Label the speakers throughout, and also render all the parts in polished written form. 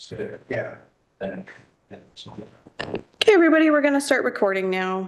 Speaker 1: So, yeah. Then.
Speaker 2: Okay, everybody, we're going to start recording now.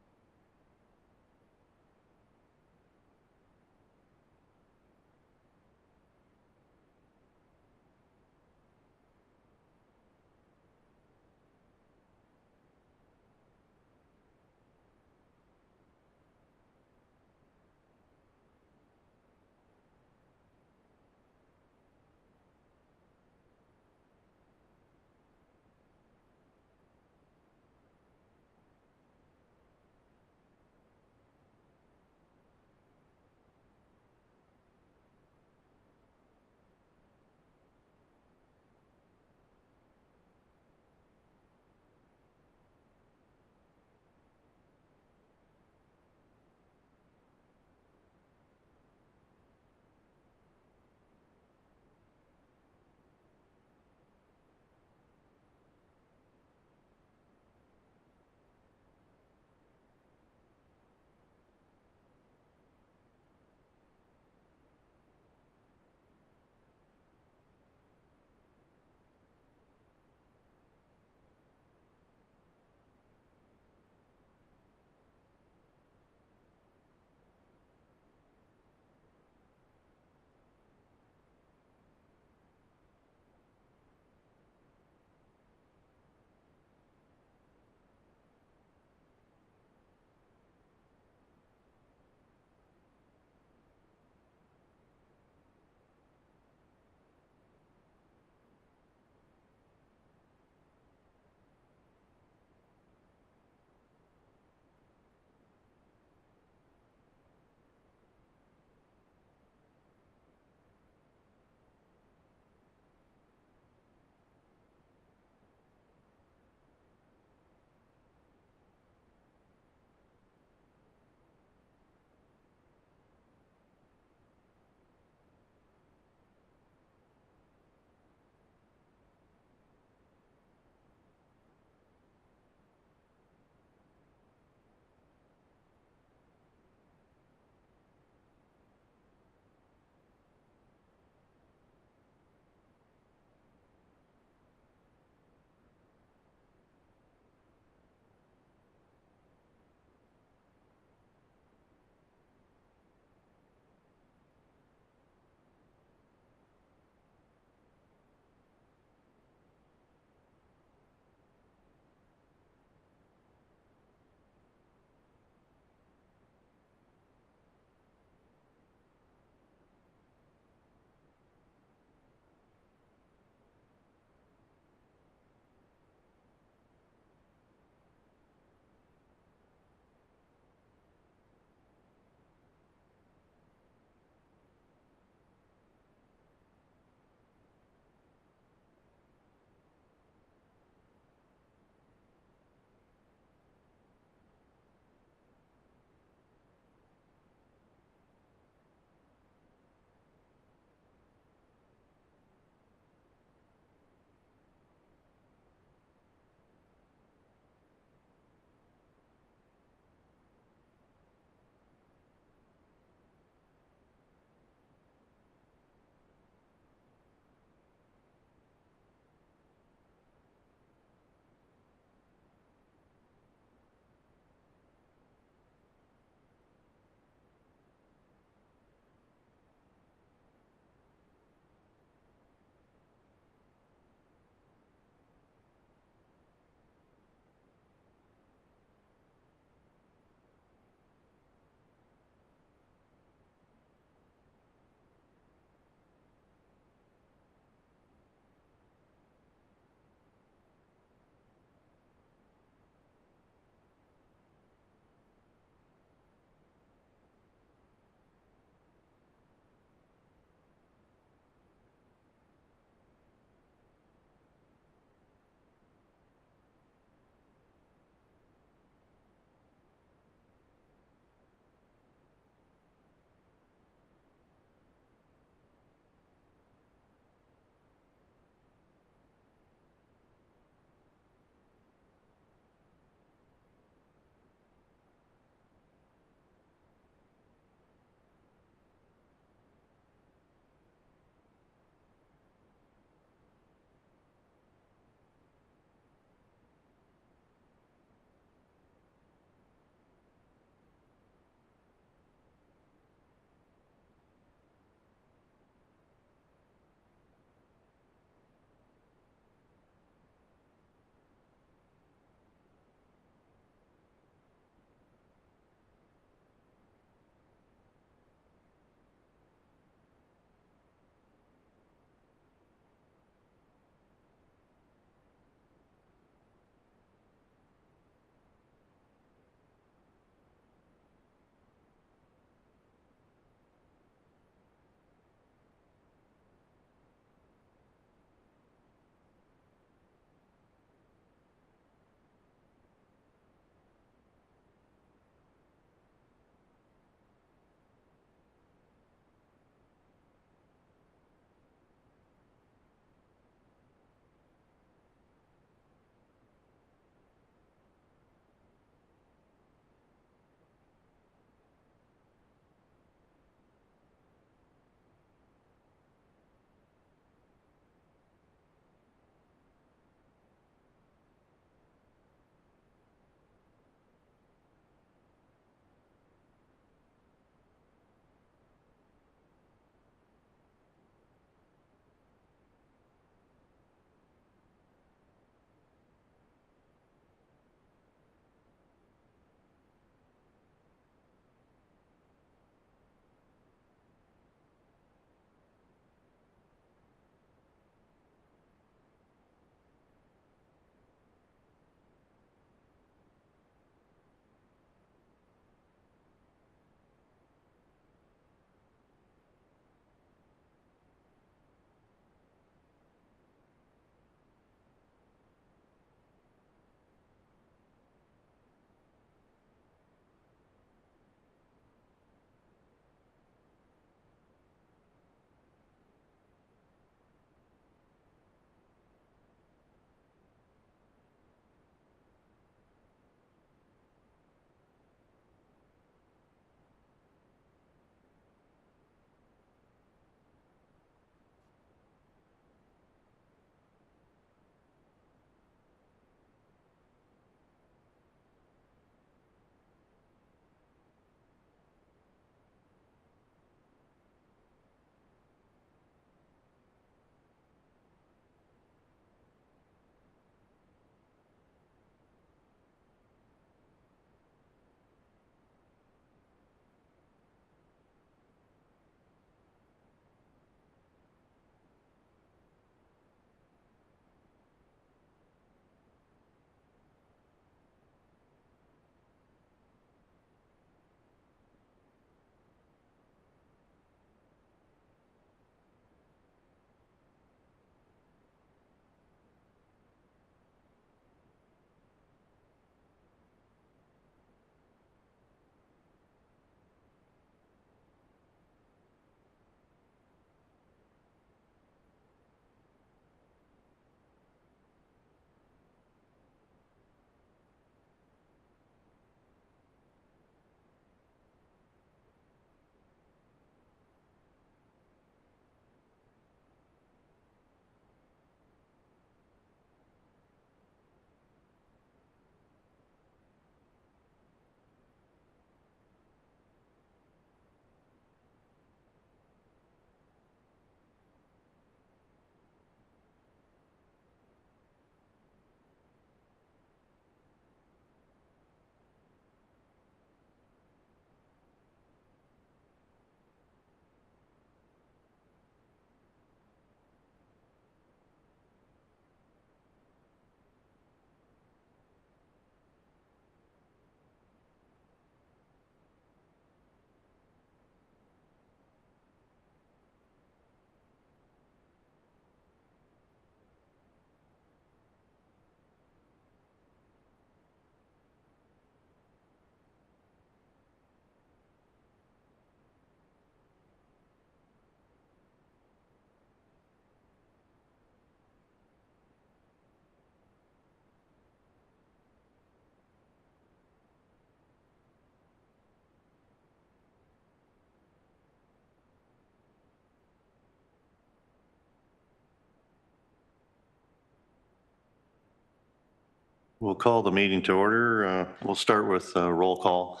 Speaker 3: We'll call the meeting to order. We'll start with a roll call.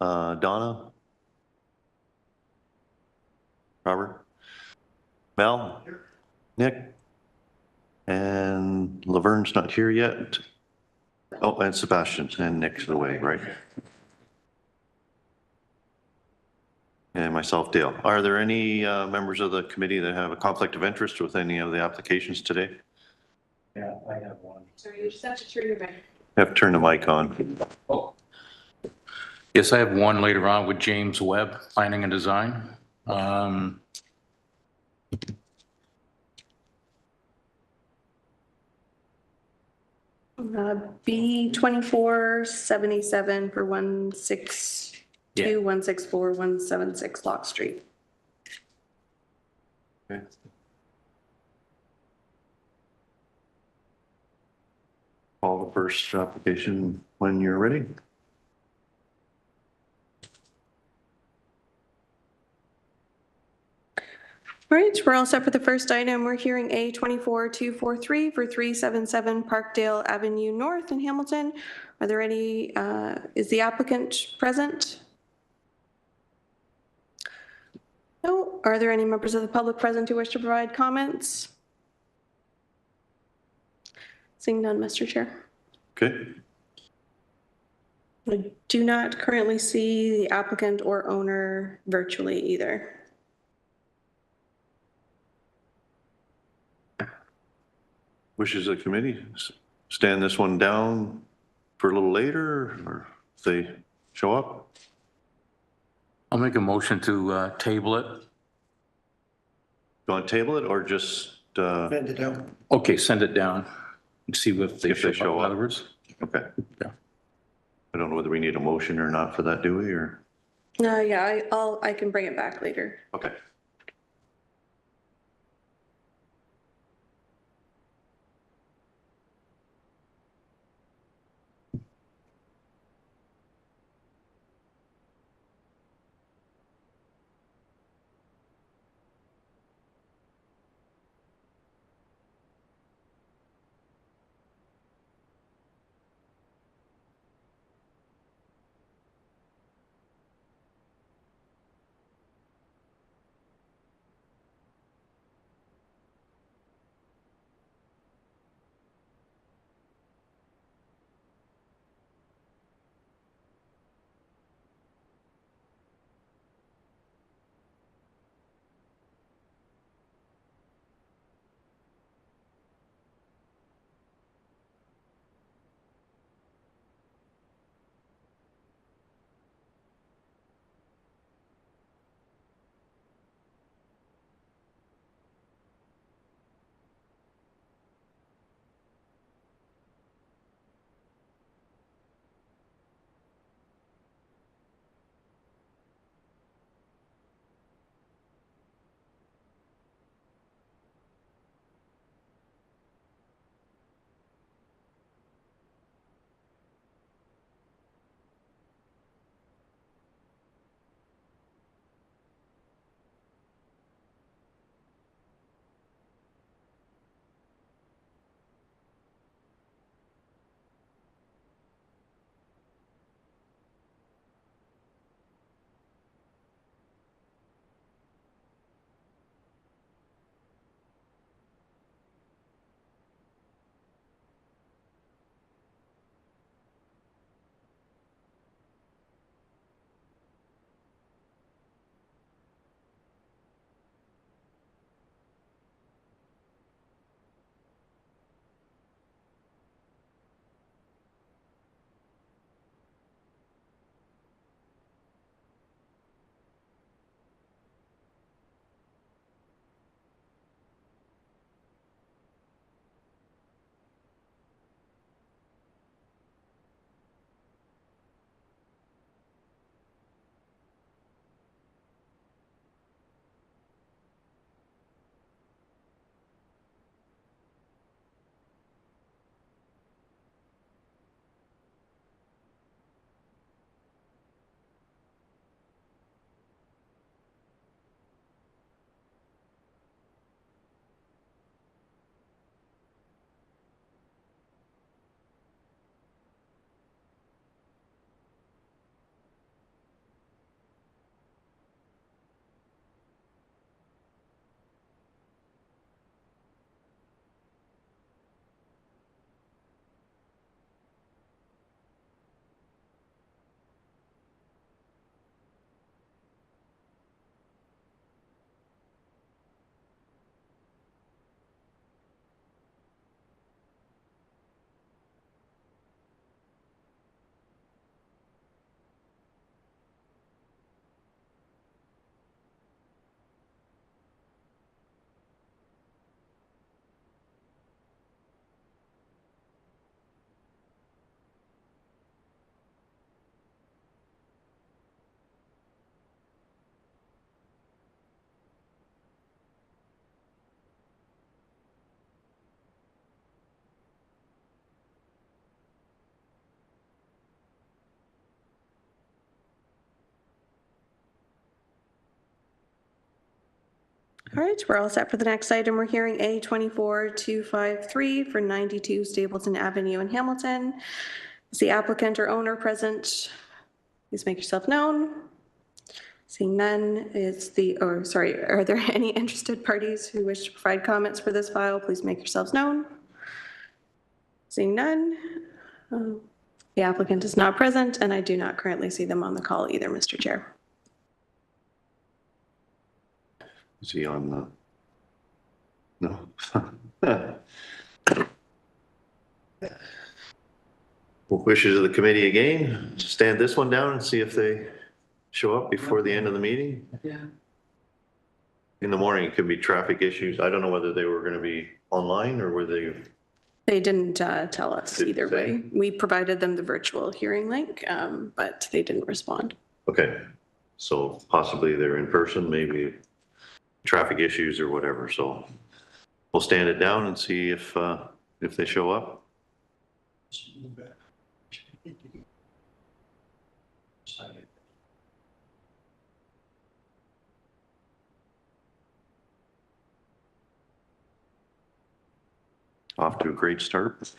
Speaker 3: Donna? Robert? Mel? Nick? And Laverne's not here yet. Oh, and Sebastian and Nick's away, right? And myself, Dale. Are there any members of the committee that have a conflict of interest with any of the applications today?
Speaker 1: Yeah, I have one.
Speaker 2: So you just have to turn your mic.
Speaker 3: Have to turn the mic on.
Speaker 4: Oh. Yes, I have one later on with James Webb, Planning and Design.
Speaker 2: B 2477 for 162, 164, 176 Lock Street.
Speaker 3: Okay. Call the first application when you're ready.
Speaker 2: All right, we're all set for the first item. We're hearing A 24243 for 377 Parkdale Avenue North in Hamilton. Are there any, is the applicant present? No. Are there any members of the public present who wish to provide comments? Seeing none, Mr. Chair.
Speaker 3: Okay.
Speaker 2: I do not currently see the applicant or owner virtually either.
Speaker 3: Wishes of the committee, stand this one down for a little later or if they show up?
Speaker 4: I'll make a motion to table it.
Speaker 3: You want to table it or just,
Speaker 1: Vent it out.
Speaker 4: Okay, send it down and see if they
Speaker 3: If they show
Speaker 4: show up.
Speaker 3: up.
Speaker 4: In other words,
Speaker 3: okay.
Speaker 4: Yeah.
Speaker 3: I don't know whether we need a motion or not for that, do we, or?
Speaker 2: Yeah, I can bring it back later.
Speaker 3: Okay.
Speaker 2: All right, we're all set for the next item. We're hearing A 24253 for 92 Stapleton Avenue in Hamilton. Is the applicant or owner present? Please make yourself known. Seeing none, are there any interested parties who wish to provide comments for this file? Please make yourselves known. Seeing none, the applicant is not present, and I do not currently see them on the call either, Mr. Chair.
Speaker 3: Is he on the? No. Well, wishes of the committee again, stand this one down and see if they show up before the end of the meeting.
Speaker 1: Yeah.
Speaker 3: In the morning, it could be traffic issues. I don't know whether they were going to be online or were they?
Speaker 2: They didn't tell us
Speaker 3: Didn't
Speaker 2: either
Speaker 3: say?
Speaker 2: way. We provided them the virtual hearing link, but they didn't respond.
Speaker 3: Okay, so possibly they're in person, maybe traffic issues or whatever. So we'll stand it down and see if they show up. Off to a great start.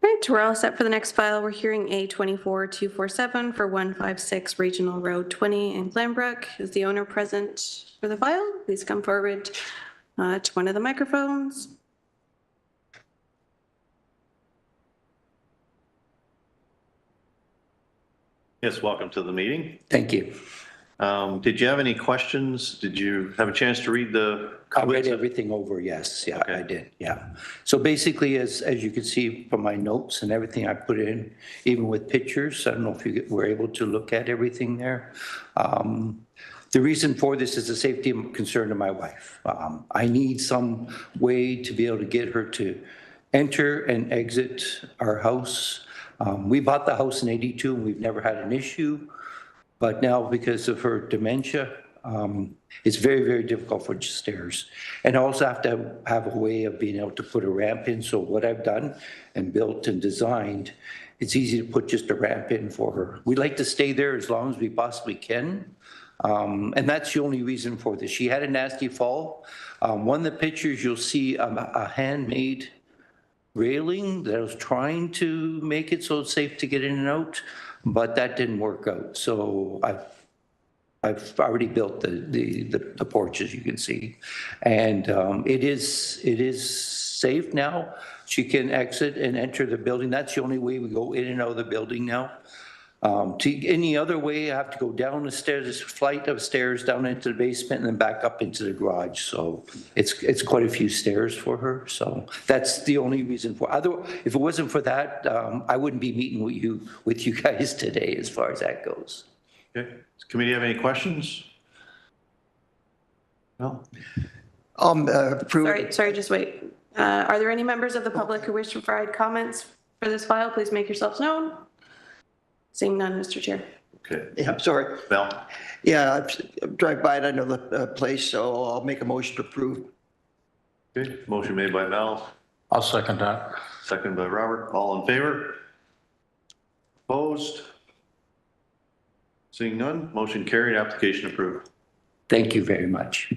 Speaker 2: Right, we're all set for the next file. We're hearing A 24247 for 156 Regional Road 20 in Glenbrook. Is the owner present for the file? Please come forward to one of the microphones.
Speaker 3: Yes, welcome to the meeting.
Speaker 5: Thank you.
Speaker 3: Did you have any questions? Did you have a chance to read the
Speaker 5: I read
Speaker 3: comments?
Speaker 5: everything over, yes, yeah,
Speaker 3: Okay.
Speaker 5: I did, yeah. So basically, as you can see from my notes and everything I put in, even with pictures, I don't know if you were able to look at everything there. The reason for this is a safety concern to my wife. I need some way to be able to get her to enter and exit our house. We bought the house in '82 and we've never had an issue. But now, because of her dementia, it's very, very difficult for stairs. And I also have to have a way of being able to put a ramp in. So what I've done and built and designed, it's easy to put just a ramp in for her. We like to stay there as long as we possibly can. And that's the only reason for this. She had a nasty fall. One of the pictures, you'll see a handmade railing that I was trying to make it so it's safe to get in and out, but that didn't work out. So I've already built the porch, as you can see, and it is safe now. She can exit and enter the building. That's the only way we go in and out of the building now. To any other way, I have to go down the stairs, this flight of stairs down into the basement and then back up into the garage. So it's quite a few stairs for her. So that's the only reason for. If it wasn't for that, I wouldn't be meeting with you guys today, as far as that goes.
Speaker 3: Okay. Does the committee have any questions? No?
Speaker 2: Sorry, just wait. Are there any members of the public who wish to provide comments for this file? Please make yourselves known. Seeing none, Mr. Chair.
Speaker 3: Okay.
Speaker 1: Yeah, I'm sorry.
Speaker 3: Mel?
Speaker 1: Yeah, I've drive by it, I know the place, so I'll make a motion to approve.
Speaker 3: Okay, motion made by Mel,
Speaker 4: I'll second that.
Speaker 3: second by Robert. All in favor? Opposed? Seeing none, motion carried, application approved.
Speaker 5: Thank you very much.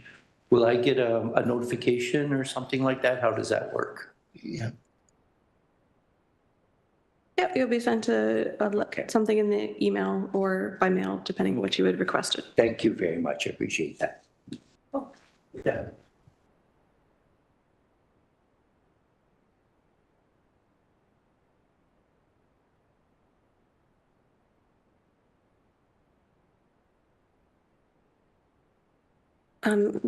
Speaker 5: Will I get a notification or something like that? How does that work?
Speaker 1: Yeah.
Speaker 2: Yep, you'll be sent something in the email or by mail, depending on what you would request it.
Speaker 5: Thank you very much. I appreciate that.
Speaker 2: Oh.
Speaker 5: Yeah.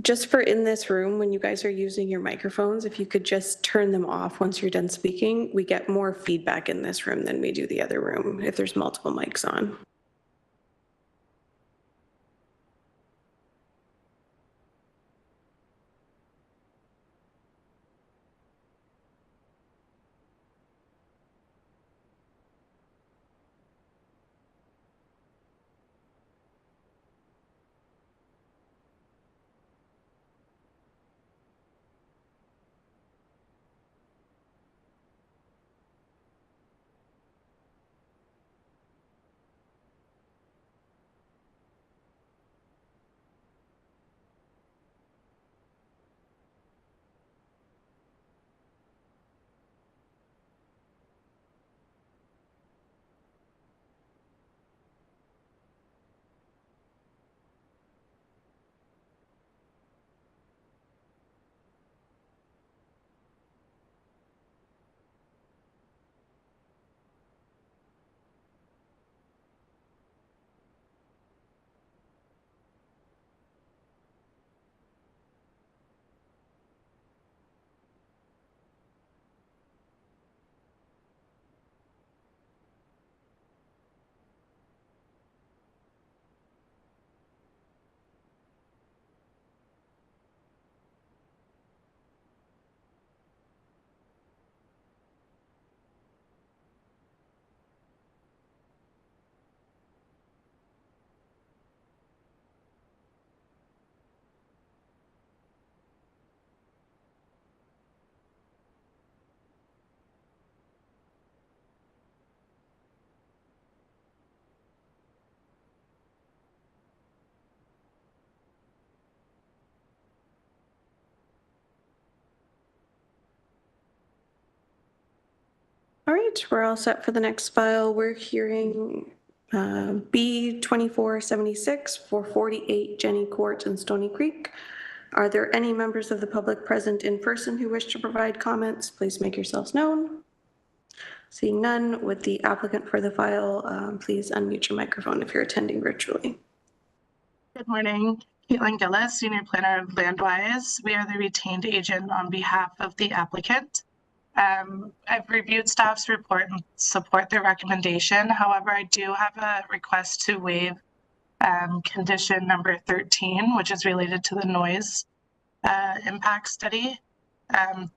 Speaker 2: Just for in this room, when you guys are using your microphones, if you could just turn them off once you're done speaking, we get more feedback in this room than we do the other room if there's multiple mics on. All right, we're all set for the next file. We're hearing B 2476 for 48 Jenny Court in Stony Creek. Are there any members of the public present in person who wish to provide comments? Please make yourselves known. Seeing none, would the applicant for the file please unmute your microphone if you're attending virtually?
Speaker 6: Good morning, Caitlin Gillis, Senior Planner of Landwise. We are the retained agent on behalf of the applicant. I've reviewed staff's report and support their recommendation. However, I do have a request to waive condition number 13, which is related to the noise impact study.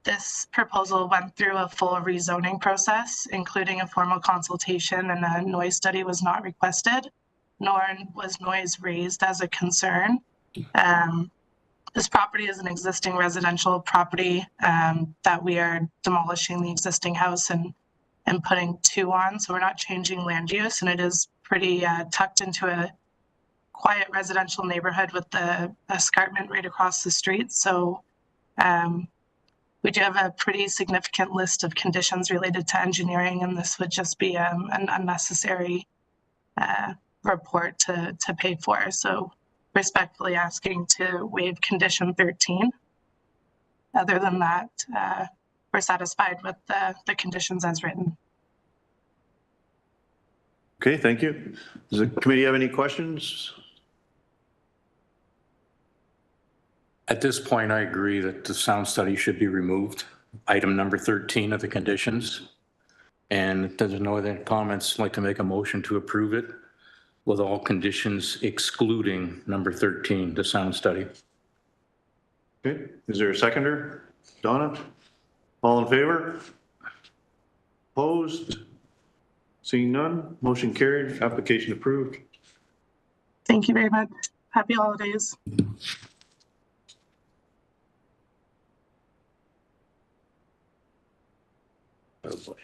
Speaker 6: This proposal went through a full rezoning process, including a formal consultation, and a noise study was not requested, nor was noise raised as a concern. This property is an existing residential property that we are demolishing the existing house and putting 2 on. So we're not changing land use, and it is pretty tucked into a quiet residential neighborhood with the escarpment right across the street. So we do have a pretty significant list of conditions related to engineering, and this would just be an unnecessary report to pay for. So respectfully asking to waive condition 13. Other than that, we're satisfied with the conditions as written.
Speaker 3: Okay, thank you. Does the committee have any questions?
Speaker 4: At this point, I agree that the sound study should be removed. Item number 13 of the conditions. And if there's no other comments, I'd like to make a motion to approve it with all conditions excluding number 13, the sound study.
Speaker 3: Okay, is there a seconder? Donna? All in favor? Opposed? Seeing none, motion carried, application approved.
Speaker 6: Thank you very much. Happy holidays.
Speaker 3: Oh boy.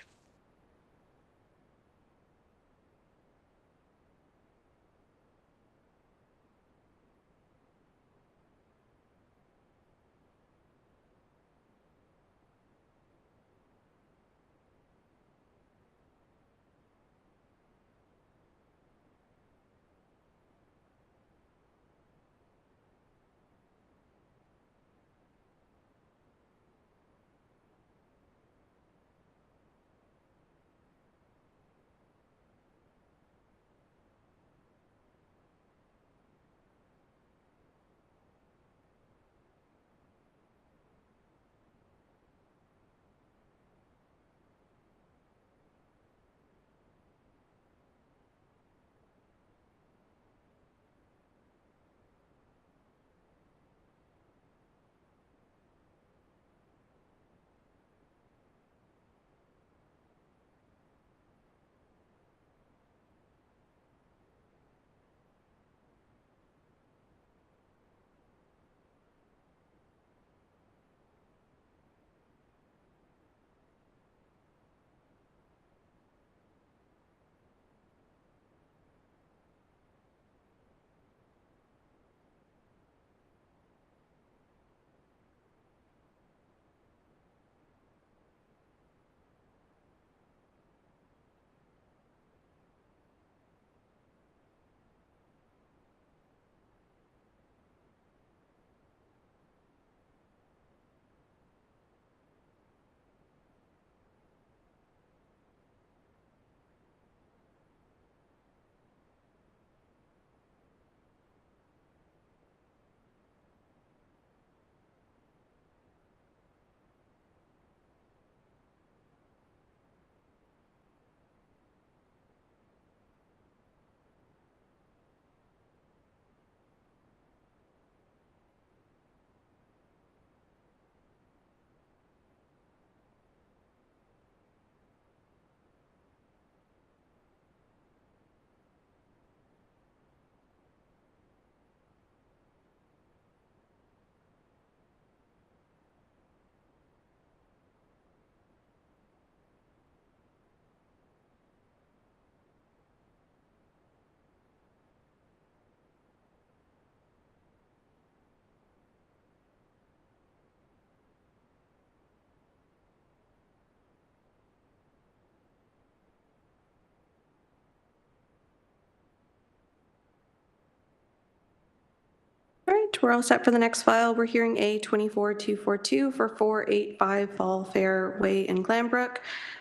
Speaker 2: we're all set for the next file. We're hearing A 24-242 for 485 Fall Fair Way in Glanbrook.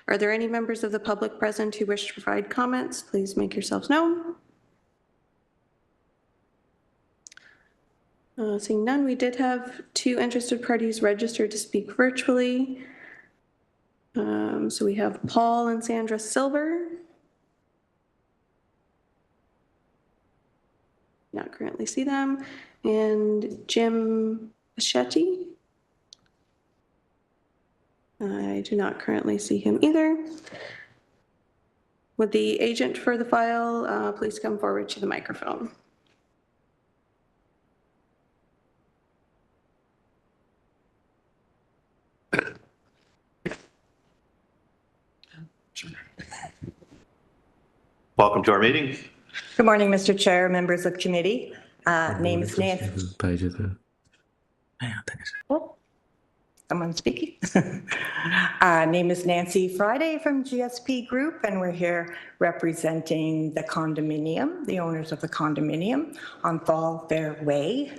Speaker 2: Are there any members of the public present who wish to provide comments? Please make yourselves known. Seeing none, we did have 2 interested parties registered to speak virtually. So we have Paul and Sandra Silver. Not currently see them. And Jim Pachetti. I do not currently see him either. Would the agent for the file please come forward to the microphone?
Speaker 3: Welcome to our meeting.
Speaker 7: Good morning, Mr. Chair, members of committee. Name is Nancy. Oh, someone speaking. Name is Nancy Friday from GSP Group, and we're here representing the condominium, the owners of the condominium on Fall Fair Way.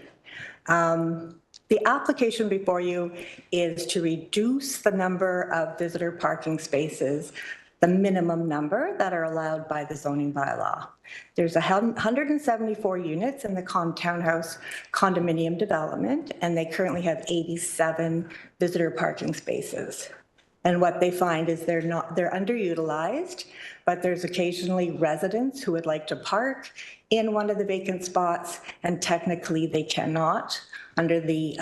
Speaker 7: The application before you is to reduce the number of visitor parking spaces, the minimum number that are allowed by the zoning bylaw. There's 174 units in the townhouse condominium development, and they currently have 87 visitor parking spaces. And what they find is they're underutilized, but there's occasionally residents who would like to park in one of the vacant spots, and technically they cannot under the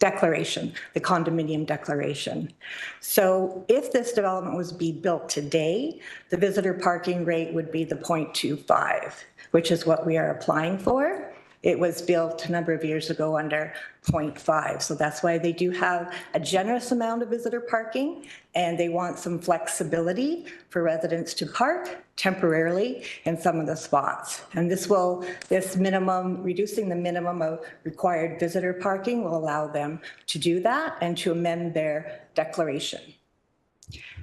Speaker 7: declaration, the condominium declaration. So if this development was to be built today, the visitor parking rate would be the 0.25, which is what we are applying for. It was built a number of years ago under 0.5. So that's why they do have a generous amount of visitor parking, and they want some flexibility for residents to park temporarily in some of the spots. And this minimum, reducing the minimum of required visitor parking will allow them to do that and to amend their declaration.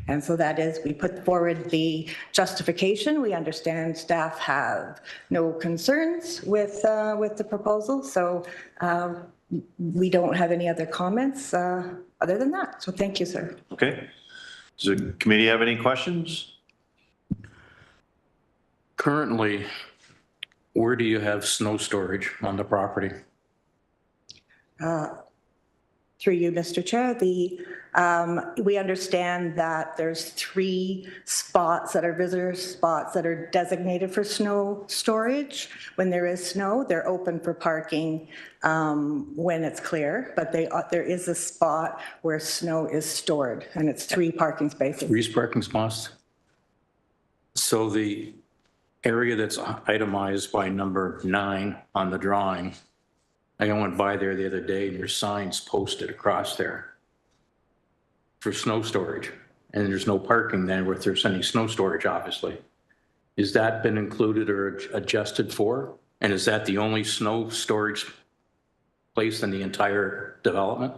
Speaker 7: And so that is, we put forward the justification. We understand staff have no concerns with the proposal, so we don't have any other comments other than that. So thank you, sir.
Speaker 3: Okay. Does the committee have any questions?
Speaker 4: Currently, where do you have snow storage on the property?
Speaker 7: Through you, Mr. Chair, we understand that there's 3 spots that are visitor spots that are designated for snow storage. When there is snow, they're open for parking when it's clear, but there is a spot where snow is stored, and it's 3 parking spaces.
Speaker 4: 3 parking spots? So the area that's itemized by number 9 on the drawing, I went by there the other day, and there's signs posted across there for snow storage, and there's no parking there if there's any snow storage, obviously. Has that been included or adjusted for? And is that the only snow storage place in the entire development?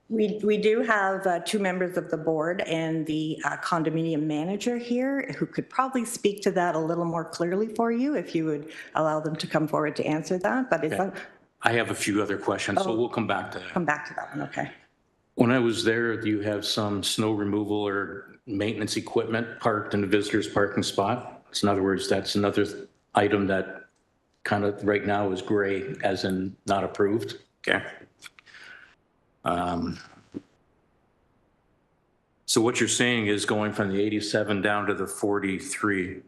Speaker 7: We do have 2 members of the board and the condominium manager here who could probably speak to that a little more clearly for you if you would allow them to come forward to answer that. But it's
Speaker 4: I have a few other questions, so we'll come back to that.
Speaker 7: come back to that one, okay.
Speaker 4: When I was there, do you have some snow removal or maintenance equipment parked in the visitor's parking spot? So in other words, that's another item that kind of right now is gray, as in not approved. Okay. So what you're saying is going from the 87 down to the 43,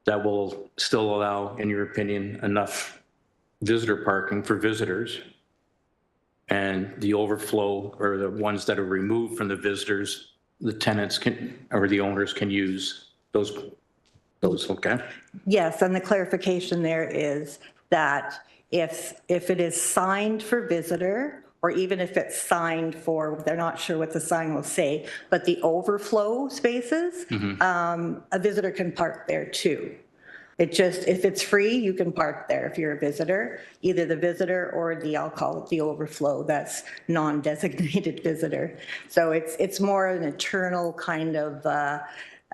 Speaker 4: that will still allow, in your opinion, enough visitor parking for visitors, and the overflow or the ones that are removed from the visitors, the tenants can, or the owners can use those, okay?
Speaker 7: Yes, and the clarification there is that if it is signed for visitor, or even if it's signed for, they're not sure what the sign will say, but the overflow spaces, a visitor can park there too. It just, if it's free, you can park there if you're a visitor, either the visitor or I'll call it the overflow, that's non-designated visitor. So it's more an eternal kind of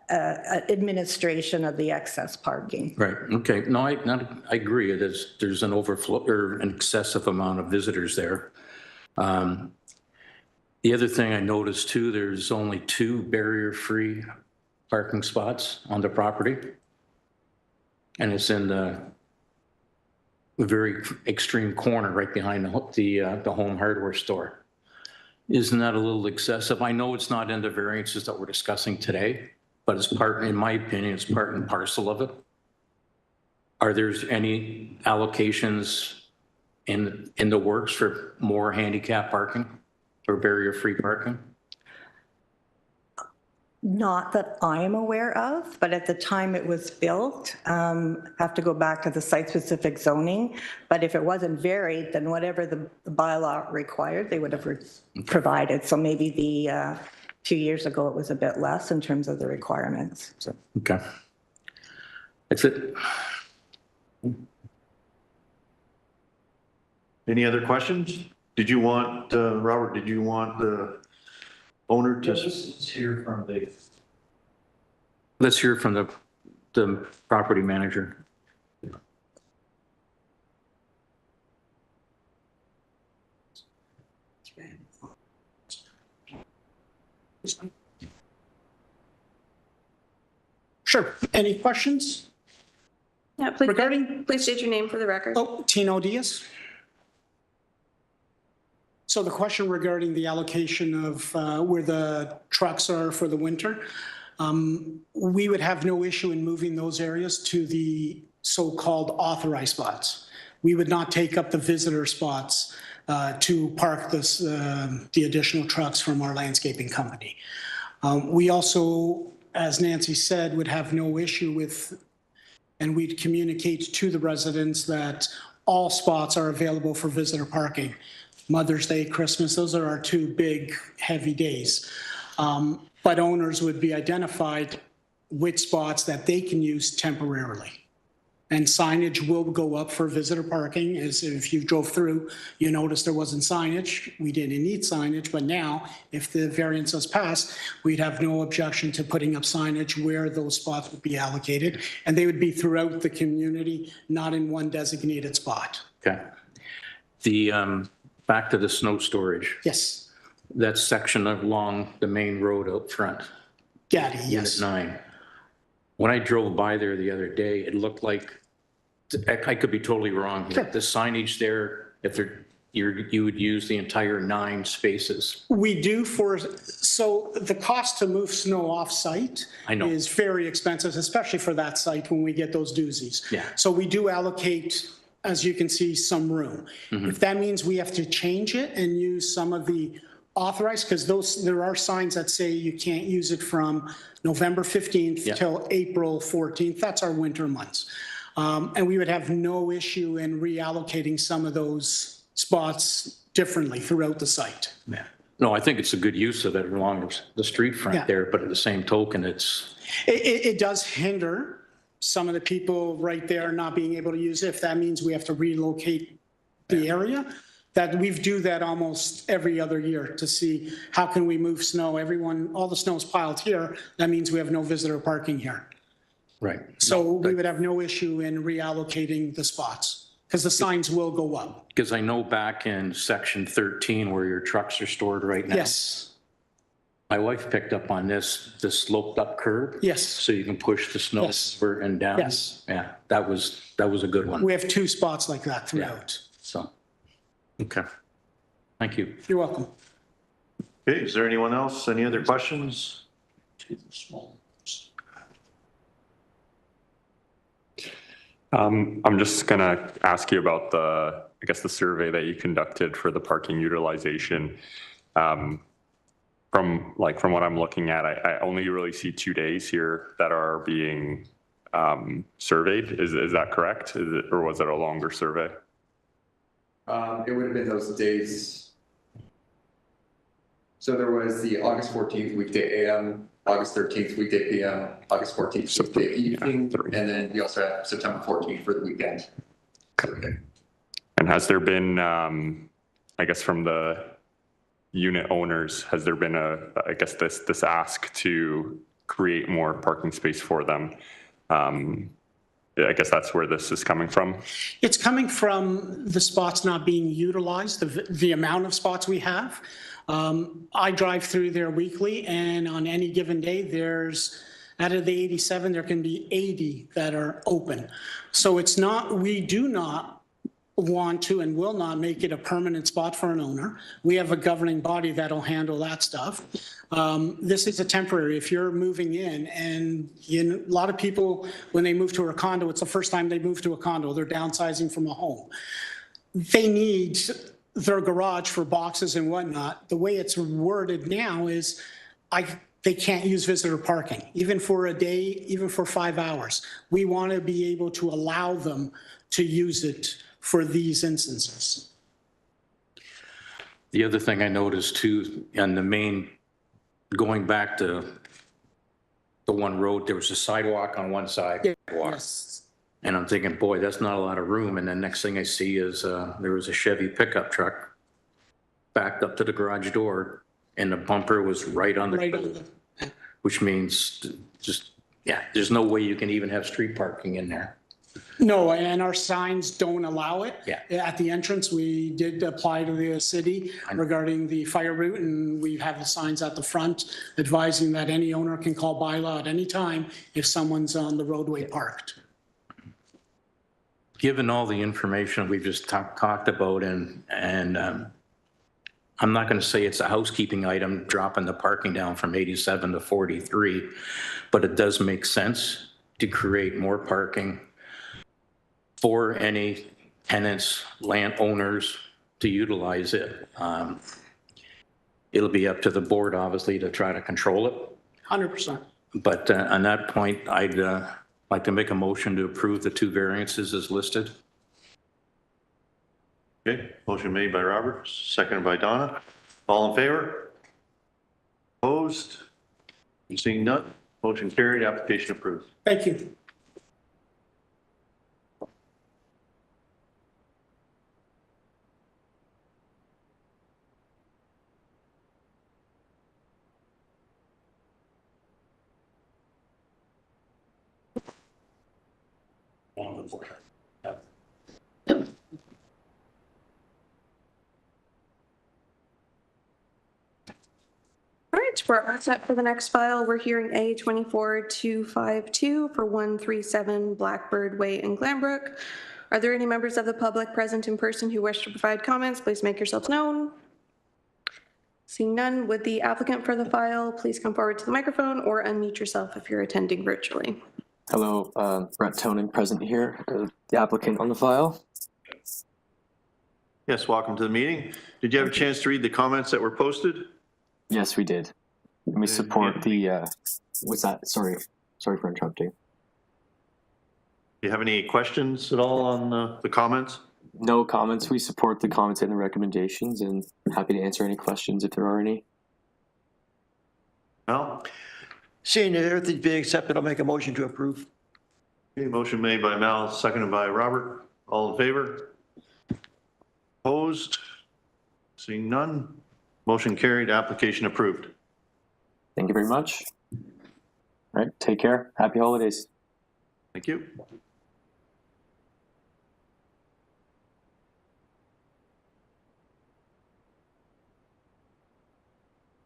Speaker 7: administration of the excess parking.
Speaker 4: Right, okay. No, I agree. There's an overflow or an excessive amount of visitors there. The other thing I noticed too, there's only 2 barrier-free parking spots on the property. And it's in the very extreme corner right behind the home hardware store. Isn't that a little excessive? I know it's not in the variances that we're discussing today, but it's part, in my opinion, it's part and parcel of it. Are there any allocations in the works for more handicap parking or barrier-free parking?
Speaker 7: Not that I am aware of, but at the time it was built, have to go back to the site-specific zoning. But if it wasn't varied, then whatever the bylaw required, they would have provided. So maybe the 2 years ago, it was a bit less in terms of the requirements. So.
Speaker 4: Okay. That's it.
Speaker 3: Any other questions? Did you want, Robert, did you want the owner to?
Speaker 4: Let's hear from the property manager.
Speaker 8: Sure. Any questions?
Speaker 2: Yeah, please,
Speaker 8: Regarding-
Speaker 2: please state your name for the record.
Speaker 8: Oh, Tino Diaz. So the question regarding the allocation of where the trucks are for the winter, we would have no issue in moving those areas to the so-called authorized spots. We would not take up the visitor spots to park the additional trucks from our landscaping company. We also, as Nancy said, would have no issue with, and we'd communicate to the residents that all spots are available for visitor parking. Mother's Day, Christmas, those are our 2 big, heavy days. But owners would be identified which spots that they can use temporarily. And signage will go up for visitor parking. As if you drove through, you noticed there wasn't signage. We didn't need signage, but now, if the variance is passed, we'd have no objection to putting up signage where those spots would be allocated. And they would be throughout the community, not in one designated spot.
Speaker 4: Okay. The, back to the snow storage,
Speaker 8: Yes.
Speaker 4: that section along the main road out front.
Speaker 8: Gaddy,
Speaker 4: Unit
Speaker 8: yes.
Speaker 4: 9. When I drove by there the other day, it looked like, I could be totally wrong,
Speaker 8: Sure.
Speaker 4: the signage there, if you would use the entire 9 spaces.
Speaker 8: We do so the cost to move snow off-site
Speaker 4: I know.
Speaker 8: is very expensive, especially for that site when we get those doozies.
Speaker 4: Yeah.
Speaker 8: So we do allocate, as you can see, some room.
Speaker 4: Mm-hmm.
Speaker 8: If that means we have to change it and use some of the authorized, because there are signs that say you can't use it from November 15th
Speaker 4: Yeah.
Speaker 8: till April 14th. That's our winter months. And we would have no issue in reallocating some of those spots differently throughout the site.
Speaker 4: Yeah. No, I think it's a good use of it along the street front
Speaker 8: Yeah.
Speaker 4: there, but at the same token, it's,
Speaker 8: It does hinder some of the people right there not being able to use it. If that means we have to relocate the area, that we do that almost every other year to see how can we move snow. All the snow is piled here. That means we have no visitor parking here.
Speaker 4: right.
Speaker 8: So we would have no issue in reallocating the spots because the signs will go up.
Speaker 4: Because I know back in section 13 where your trucks are stored right now.
Speaker 8: Yes,
Speaker 4: My wife picked up on this sloped up curb.
Speaker 8: yes.
Speaker 4: So you can push the snow
Speaker 8: Yes.
Speaker 4: over and down.
Speaker 8: Yes.
Speaker 4: Yeah, that was a good one.
Speaker 8: We have 2 spots like that throughout.
Speaker 4: So, okay. Thank you.
Speaker 8: You're welcome.
Speaker 3: Okay, is there anyone else? Any other questions?
Speaker 9: I'm just gonna ask you about I guess the survey that you conducted for the parking utilization. From what I'm looking at, I only really see 2 days here that are being surveyed. Is that correct? Or was it a longer survey?
Speaker 10: It would have been those days. So there was the August 14th weekday AM, August 13th weekday PM, August 14th
Speaker 9: So
Speaker 10: weekday evening,
Speaker 9: 3.
Speaker 10: and then we also have September 14th for the weekend.
Speaker 9: And has there been, I guess from the unit owners, has there been I guess this ask to create more parking space for them. I guess that's where this is coming from.
Speaker 8: It's coming from the spots not being utilized, the amount of spots we have. I drive through there weekly, and on any given day, out of the 87, there can be 80 that are open. So it's not, we do not want to and will not make it a permanent spot for an owner. We have a governing body that'll handle that stuff. This is a temporary. If you're moving in, and a lot of people, when they move to a condo, it's the first time they move to a condo. They're downsizing from a home. They need their garage for boxes and whatnot. The way it's worded now is they can't use visitor parking, even for a day, even for 5 hours. We want to be able to allow them to use it for these instances.
Speaker 4: The other thing I noticed too, on the main, going back to the one road, there was a sidewalk on one side.
Speaker 8: Yes.
Speaker 4: And I'm thinking, boy, that's not a lot of room. And then next thing I see is there was a Chevy pickup truck backed up to the garage door, and the bumper was right on the road, which means just, yeah, there's no way you can even have street parking in there.
Speaker 8: No, and our signs don't allow it.
Speaker 4: Yeah.
Speaker 8: At the entrance, we did apply to the city regarding the fire route, and we have the signs at the front advising that any owner can call bylaw at any time if someone's on the roadway parked.
Speaker 4: Given all the information we've just talked about, and I'm not going to say it's a housekeeping item, dropping the parking down from 87 to 43, but it does make sense to create more parking for any tenants, landowners to utilize it. It'll be up to the board, obviously, to try to control it.
Speaker 8: 100%.
Speaker 4: But on that point, I'd like to make a motion to approve the 2 variances as listed.
Speaker 3: Okay, motion made by Robert, seconded by Donna. All in favor? Opposed? Seeing none, motion carried, application approved.
Speaker 8: Thank you.
Speaker 2: All right, we're all set for the next file. We're hearing A 24-252 for 137 Blackbird Way in Glanbrook. Are there any members of the public present in person who wish to provide comments? Please make yourselves known. Seeing none, would the applicant for the file please come forward to the microphone or unmute yourself if you're attending virtually?
Speaker 11: Hello, Brett Tonin, present here, the applicant on the file.
Speaker 3: Yes, welcome to the meeting. Did you have a chance to read the comments that were posted?
Speaker 11: Yes, we did. And we support the, what's that? Sorry for interrupting.
Speaker 3: Do you have any questions at all on the comments?
Speaker 11: No comments. We support the comments and the recommendations, and happy to answer any questions if there are any.
Speaker 3: Well,
Speaker 1: Seeing that everything's being accepted, I'll make a motion to approve.
Speaker 3: okay, motion made by Mal, seconded by Robert. All in favor? Opposed? Seeing none, motion carried, application approved.
Speaker 11: Thank you very much. All right, take care. Happy holidays.
Speaker 3: Thank you.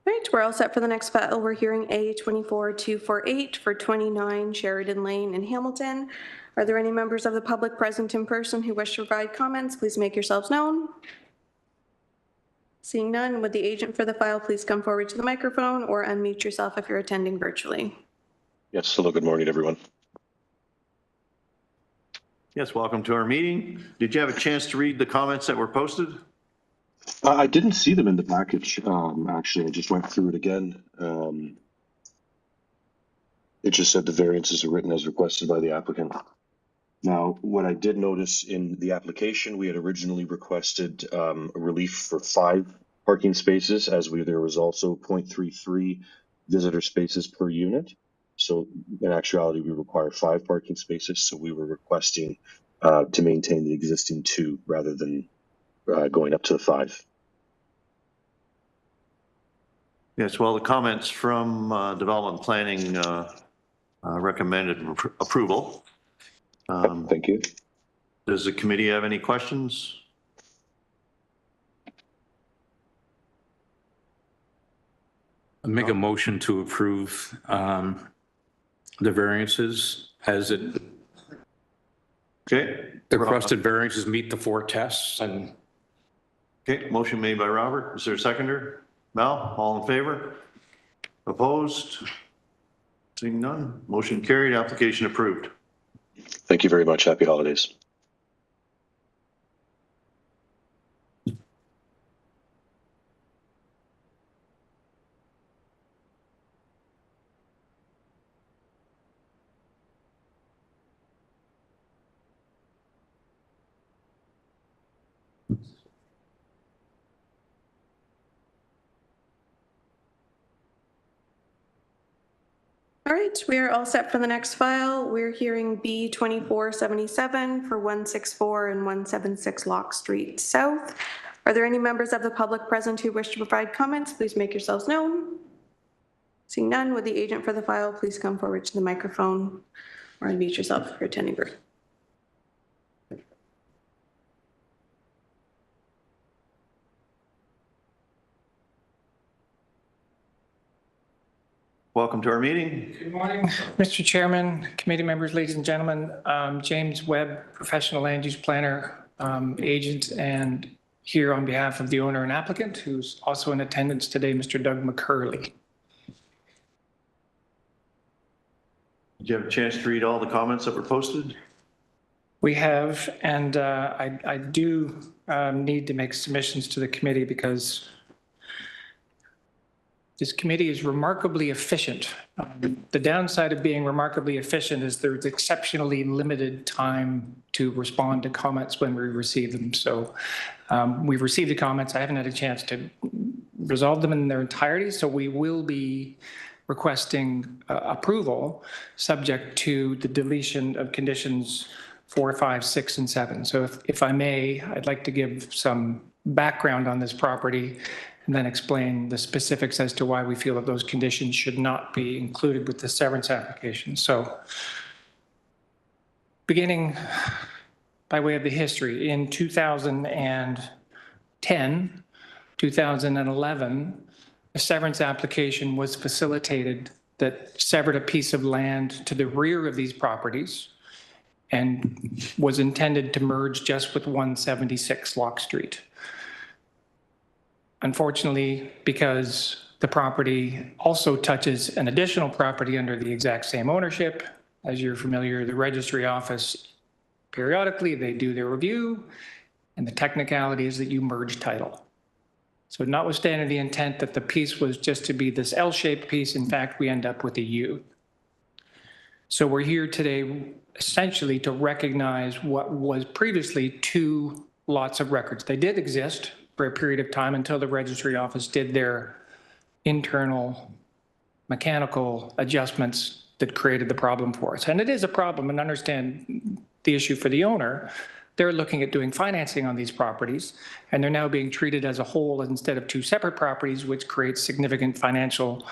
Speaker 2: All right, we're all set for the next file. We're hearing A 24-248 for 29 Sheridan Lane in Hamilton. Are there any members of the public present in person who wish to provide comments? Please make yourselves known. Seeing none, would the agent for the file please come forward to the microphone or unmute yourself if you're attending virtually?
Speaker 12: Yes, hello, good morning, everyone.
Speaker 3: Yes, welcome to our meeting. Did you have a chance to read the comments that were posted?
Speaker 12: I didn't see them in the package, actually. I just went through it again. It just said the variances are written as requested by the applicant. Now, what I did notice in the application, we had originally requested a relief for 5 parking spaces, as there was also 0.33 visitor spaces per unit. So in actuality, we require 5 parking spaces. So we were requesting to maintain the existing 2 rather than going up to the 5.
Speaker 3: Yes, well, the comments from Development Planning recommended approval.
Speaker 12: Thank you.
Speaker 3: Does the committee have any questions?
Speaker 4: Make a motion to approve the variances as it,
Speaker 3: Okay.
Speaker 4: the requested variances meet the 4 tests and
Speaker 3: Okay, motion made by Robert. Is there a seconder? Mel, all in favor? Opposed? Seeing none. Motion carried. Application approved.
Speaker 12: Thank you very much. Happy holidays.
Speaker 2: All right, we are all set for the next file. We're hearing B 2477 for 164 and 176 Lock Street South. Are there any members of the public present who wish to provide comments? Please make yourselves known. Seeing none, would the agent for the file please come forward to the microphone or unmute yourself if you're attending group.
Speaker 3: Welcome to our meeting.
Speaker 13: Good morning, Mr. Chairman, committee members, ladies and gentlemen. James Webb, professional land use planner, agent, and here on behalf of the owner and applicant, who's also in attendance today, Mr. Doug McCurley.
Speaker 3: Did you have a chance to read all the comments that were posted?
Speaker 13: We have, and I do need to make submissions to the committee because this committee is remarkably efficient. The downside of being remarkably efficient is there's exceptionally limited time to respond to comments when we receive them. So we've received the comments. I haven't had a chance to resolve them in their entirety. So we will be requesting approval subject to the deletion of conditions 4, 5, 6, and 7. So if I may, I'd like to give some background on this property and then explain the specifics as to why we feel that those conditions should not be included with the severance application. So beginning by way of the history, in 2010, 2011, a severance application was facilitated that severed a piece of land to the rear of these properties and was intended to merge just with 176 Lock Street. Unfortunately, because the property also touches an additional property under the exact same ownership, as you're familiar, the registry office, periodically, they do their review, and the technicality is that you merge title. So notwithstanding the intent that the piece was just to be this L-shaped piece, in fact, we end up with a U. So we're here today essentially to recognize what was previously 2 lots of records. They did exist for a period of time until the registry office did their internal mechanical adjustments that created the problem for us. And it is a problem, and understand the issue for the owner. They're looking at doing financing on these properties, and they're now being treated as a whole instead of 2 separate properties, which creates significant financial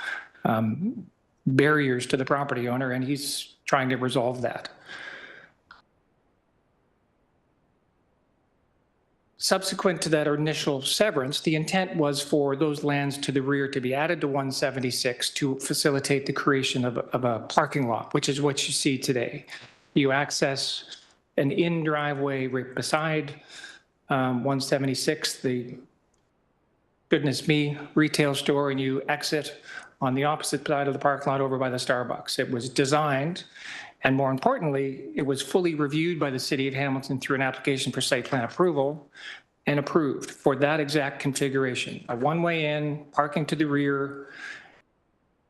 Speaker 13: barriers to the property owner, and he's trying to resolve that. Subsequent to that initial severance, the intent was for those lands to the rear to be added to 176 to facilitate the creation of a parking lot, which is what you see today. You access an in driveway right beside 176, the Goodness Me retail store, and you exit on the opposite side of the parking lot over by the Starbucks. It was designed, and more importantly, it was fully reviewed by the City of Hamilton through an application for site plan approval and approved for that exact configuration. A one-way in, parking to the rear,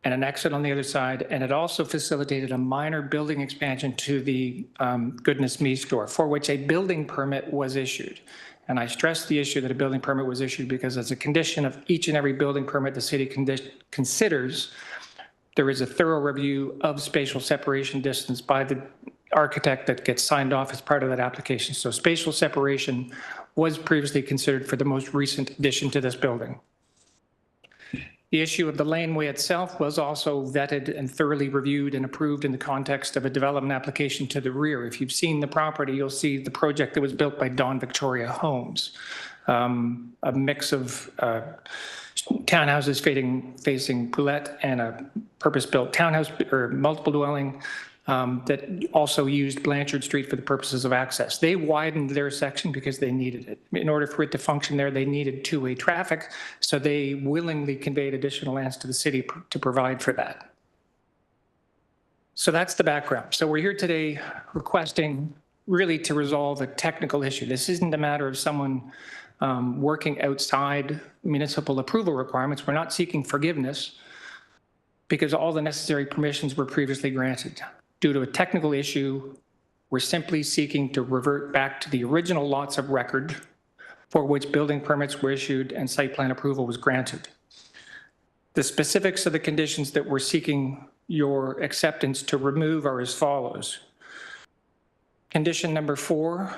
Speaker 13: and an exit on the other side. And it also facilitated a minor building expansion to the Goodness Me store, for which a building permit was issued. And I stress the issue that a building permit was issued because as a condition of each and every building permit the city considers, there is a thorough review of spatial separation distance by the architect that gets signed off as part of that application. So spatial separation was previously considered for the most recent addition to this building. The issue of the laneway itself was also vetted and thoroughly reviewed and approved in the context of a development application to the rear. If you've seen the property, you'll see the project that was built by Dawn Victoria Homes. A mix of townhouses facing Poulette and a purpose-built townhouse or multiple dwelling that also used Blanchard Street for the purposes of access. They widened their section because they needed it. In order for it to function there, they needed two-way traffic, so they willingly conveyed additional lands to the city to provide for that. So that's the background. So we're here today requesting really to resolve a technical issue. This isn't a matter of someone working outside municipal approval requirements. We're not seeking forgiveness because all the necessary permissions were previously granted. Due to a technical issue, we're simply seeking to revert back to the original lots of record for which building permits were issued and site plan approval was granted. The specifics of the conditions that we're seeking your acceptance to remove are as follows. Condition number 4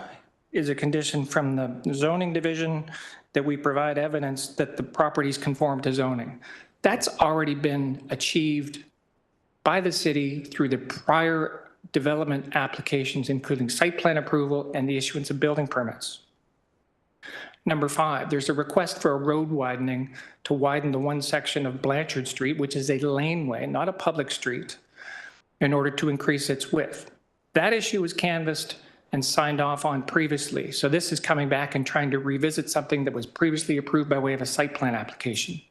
Speaker 13: is a condition from the zoning division that we provide evidence that the properties conform to zoning. That's already been achieved by the city through the prior development applications, including site plan approval and the issuance of building permits. Number 5, there's a request for a road widening to widen the one section of Blanchard Street, which is a laneway, not a public street, in order to increase its width. That issue was canvassed and signed off on previously. So this is coming back and trying to revisit something that was previously approved by way of a site plan application.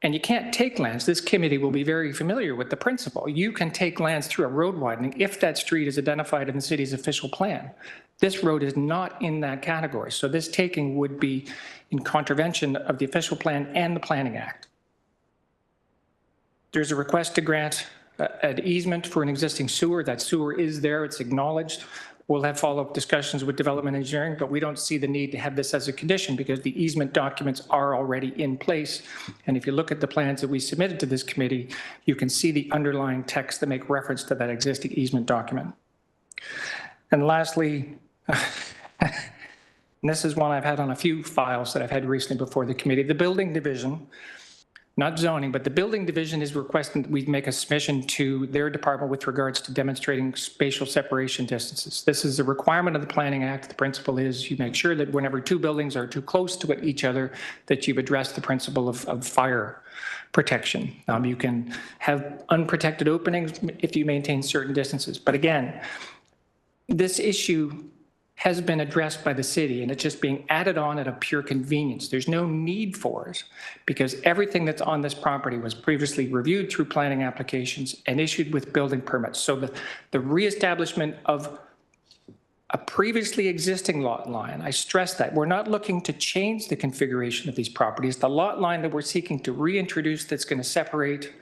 Speaker 13: And you can't take lands. This committee will be very familiar with the principle. You can take lands through a road widening if that street is identified in the city's official plan. This road is not in that category. So this taking would be in contravention of the official plan and the Planning Act. There's a request to grant an easement for an existing sewer. That sewer is there. It's acknowledged. We'll have follow-up discussions with development engineering, but we don't see the need to have this as a condition because the easement documents are already in place. And if you look at the plans that we submitted to this committee, you can see the underlying text that make reference to that existing easement document. And lastly, and this is one I've had on a few files that I've had recently before the committee, the building division, not zoning, but the building division is requesting that we make a submission to their department with regards to demonstrating spatial separation distances. This is a requirement of the Planning Act. The principle is you make sure that whenever two buildings are too close to each other, that you've addressed the principle of fire protection. You can have unprotected openings if you maintain certain distances. But again, this issue has been addressed by the city and it's just being added on at a pure convenience. There's no need for it because everything that's on this property was previously reviewed through planning applications and issued with building permits. So the reestablishment of a previously existing lot line, I stress that, we're not looking to change the configuration of these properties. The lot line that we're seeking to reintroduce that's going to separate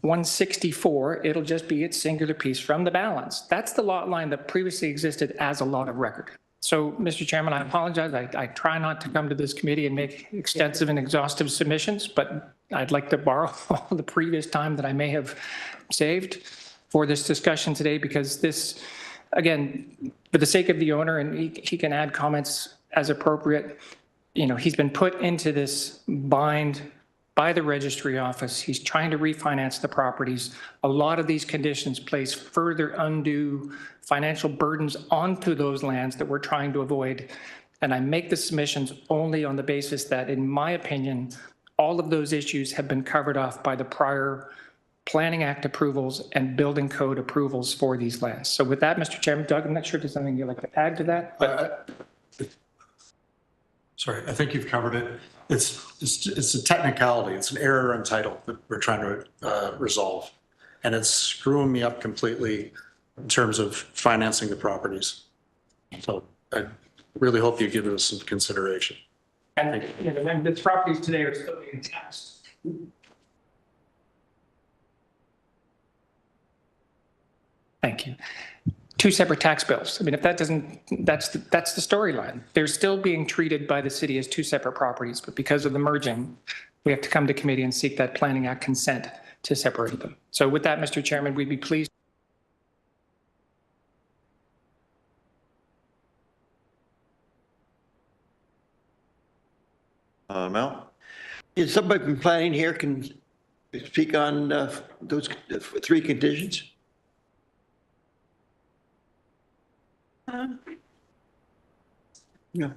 Speaker 13: 164, it'll just be its singular piece from the balance. That's the lot line that previously existed as a lot of record. So, Mr. Chairman, I apologize. I try not to come to this committee and make extensive and exhaustive submissions, but I'd like to borrow all the previous time that I may have saved for this discussion today because this, again, for the sake of the owner, and he can add comments as appropriate, you know, he's been put into this bind by the registry office. He's trying to refinance the properties. A lot of these conditions place further undue financial burdens onto those lands that we're trying to avoid. And I make the submissions only on the basis that, in my opinion, all of those issues have been covered off by the prior Planning Act approvals and building code approvals for these lands. So with that, Mr. Chairman, Doug, I'm not sure if there's something you'd like to add to that. But
Speaker 14: sorry, I think you've covered it. It's a technicality. It's an error in title that we're trying to resolve. And it's screwing me up completely in terms of financing the properties. So I really hope you give it some consideration.
Speaker 13: And you know, the properties today are still being taxed. Thank you. Two separate tax bills. I mean, if that doesn't, that's the storyline. They're still being treated by the city as two separate properties, but because of the merging, we have to come to committee and seek that Planning Act consent to separate them. So with that, Mr. Chairman, we'd be pleased.
Speaker 3: Mel?
Speaker 1: Is somebody from planning here can speak on those 3 conditions? Yeah.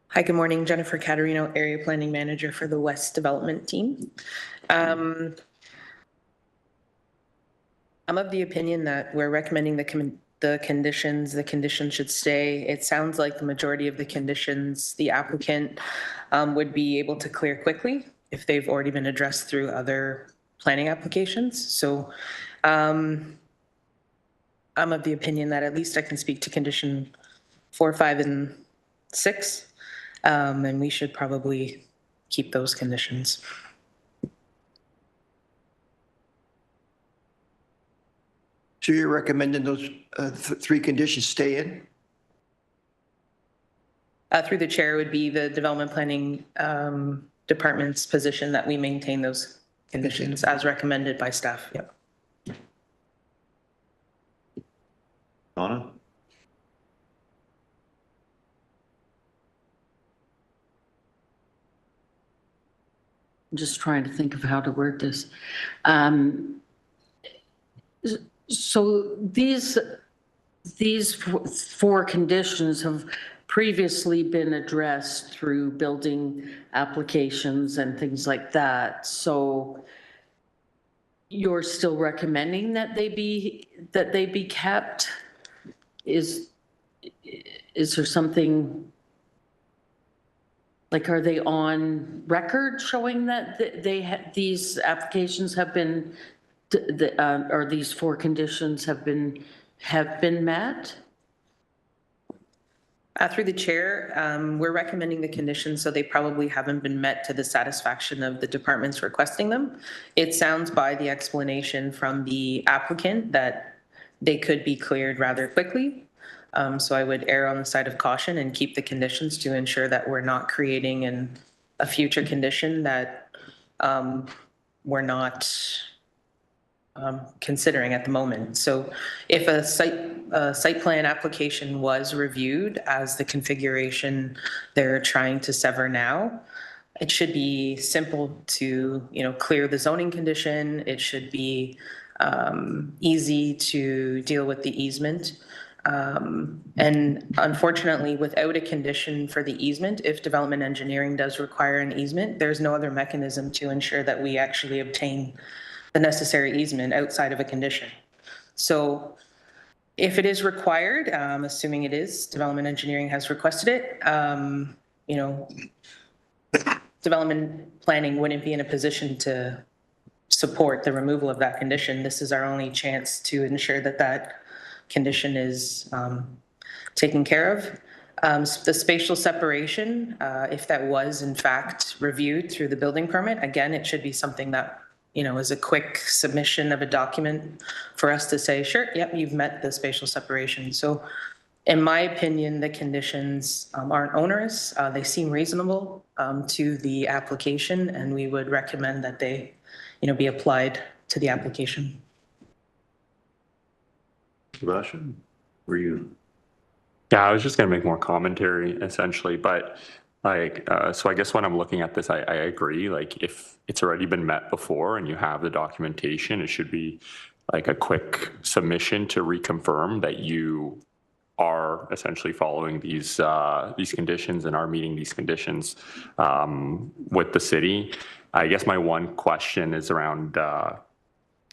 Speaker 15: Hi, good morning. Jennifer Caterino, Area Planning Manager for the West Development Team. I'm of the opinion that we're recommending the conditions. The conditions should stay. It sounds like the majority of the conditions the applicant would be able to clear quickly if they've already been addressed through other planning applications. So I'm of the opinion that at least I can speak to condition 4, 5, and 6. And we should probably keep those conditions.
Speaker 1: So you're recommending those 3 conditions stay in?
Speaker 15: Through the chair would be the development planning department's position that we maintain those conditions as recommended by staff. Yep.
Speaker 3: Donna?
Speaker 16: I'm just trying to think of how to word this. So these 4 conditions have previously been addressed through building applications and things like that. So you're still recommending that they be kept? Is there something? Like, are they on record showing that these applications have been, or these 4 conditions have been met?
Speaker 15: Through the chair, we're recommending the conditions, so they probably haven't been met to the satisfaction of the departments requesting them. It sounds by the explanation from the applicant that they could be cleared rather quickly. So I would err on the side of caution and keep the conditions to ensure that we're not creating a future condition that we're not considering at the moment. So if a site plan application was reviewed as the configuration they're trying to sever now, it should be simple to, clear the zoning condition. It should be easy to deal with the easement. And unfortunately, without a condition for the easement, if development engineering does require an easement, there's no other mechanism to ensure that we actually obtain the necessary easement outside of a condition. So if it is required, assuming it is, development engineering has requested it, development planning wouldn't be in a position to support the removal of that condition. This is our only chance to ensure that that condition is taken care of. The spatial separation, if that was in fact reviewed through the building permit, again, it should be something that, is a quick submission of a document for us to say, sure, yep, you've met the spatial separation. So in my opinion, the conditions aren't onerous. They seem reasonable to the application, and we would recommend that they, be applied to the application.
Speaker 3: Sebastian, were you?
Speaker 9: Yeah, I was just going to make more commentary essentially, but so I guess when I'm looking at this, I agree. Like, if it's already been met before and you have the documentation, it should be like a quick submission to reconfirm that you are essentially following these conditions and are meeting these conditions with the city. I guess my one question is around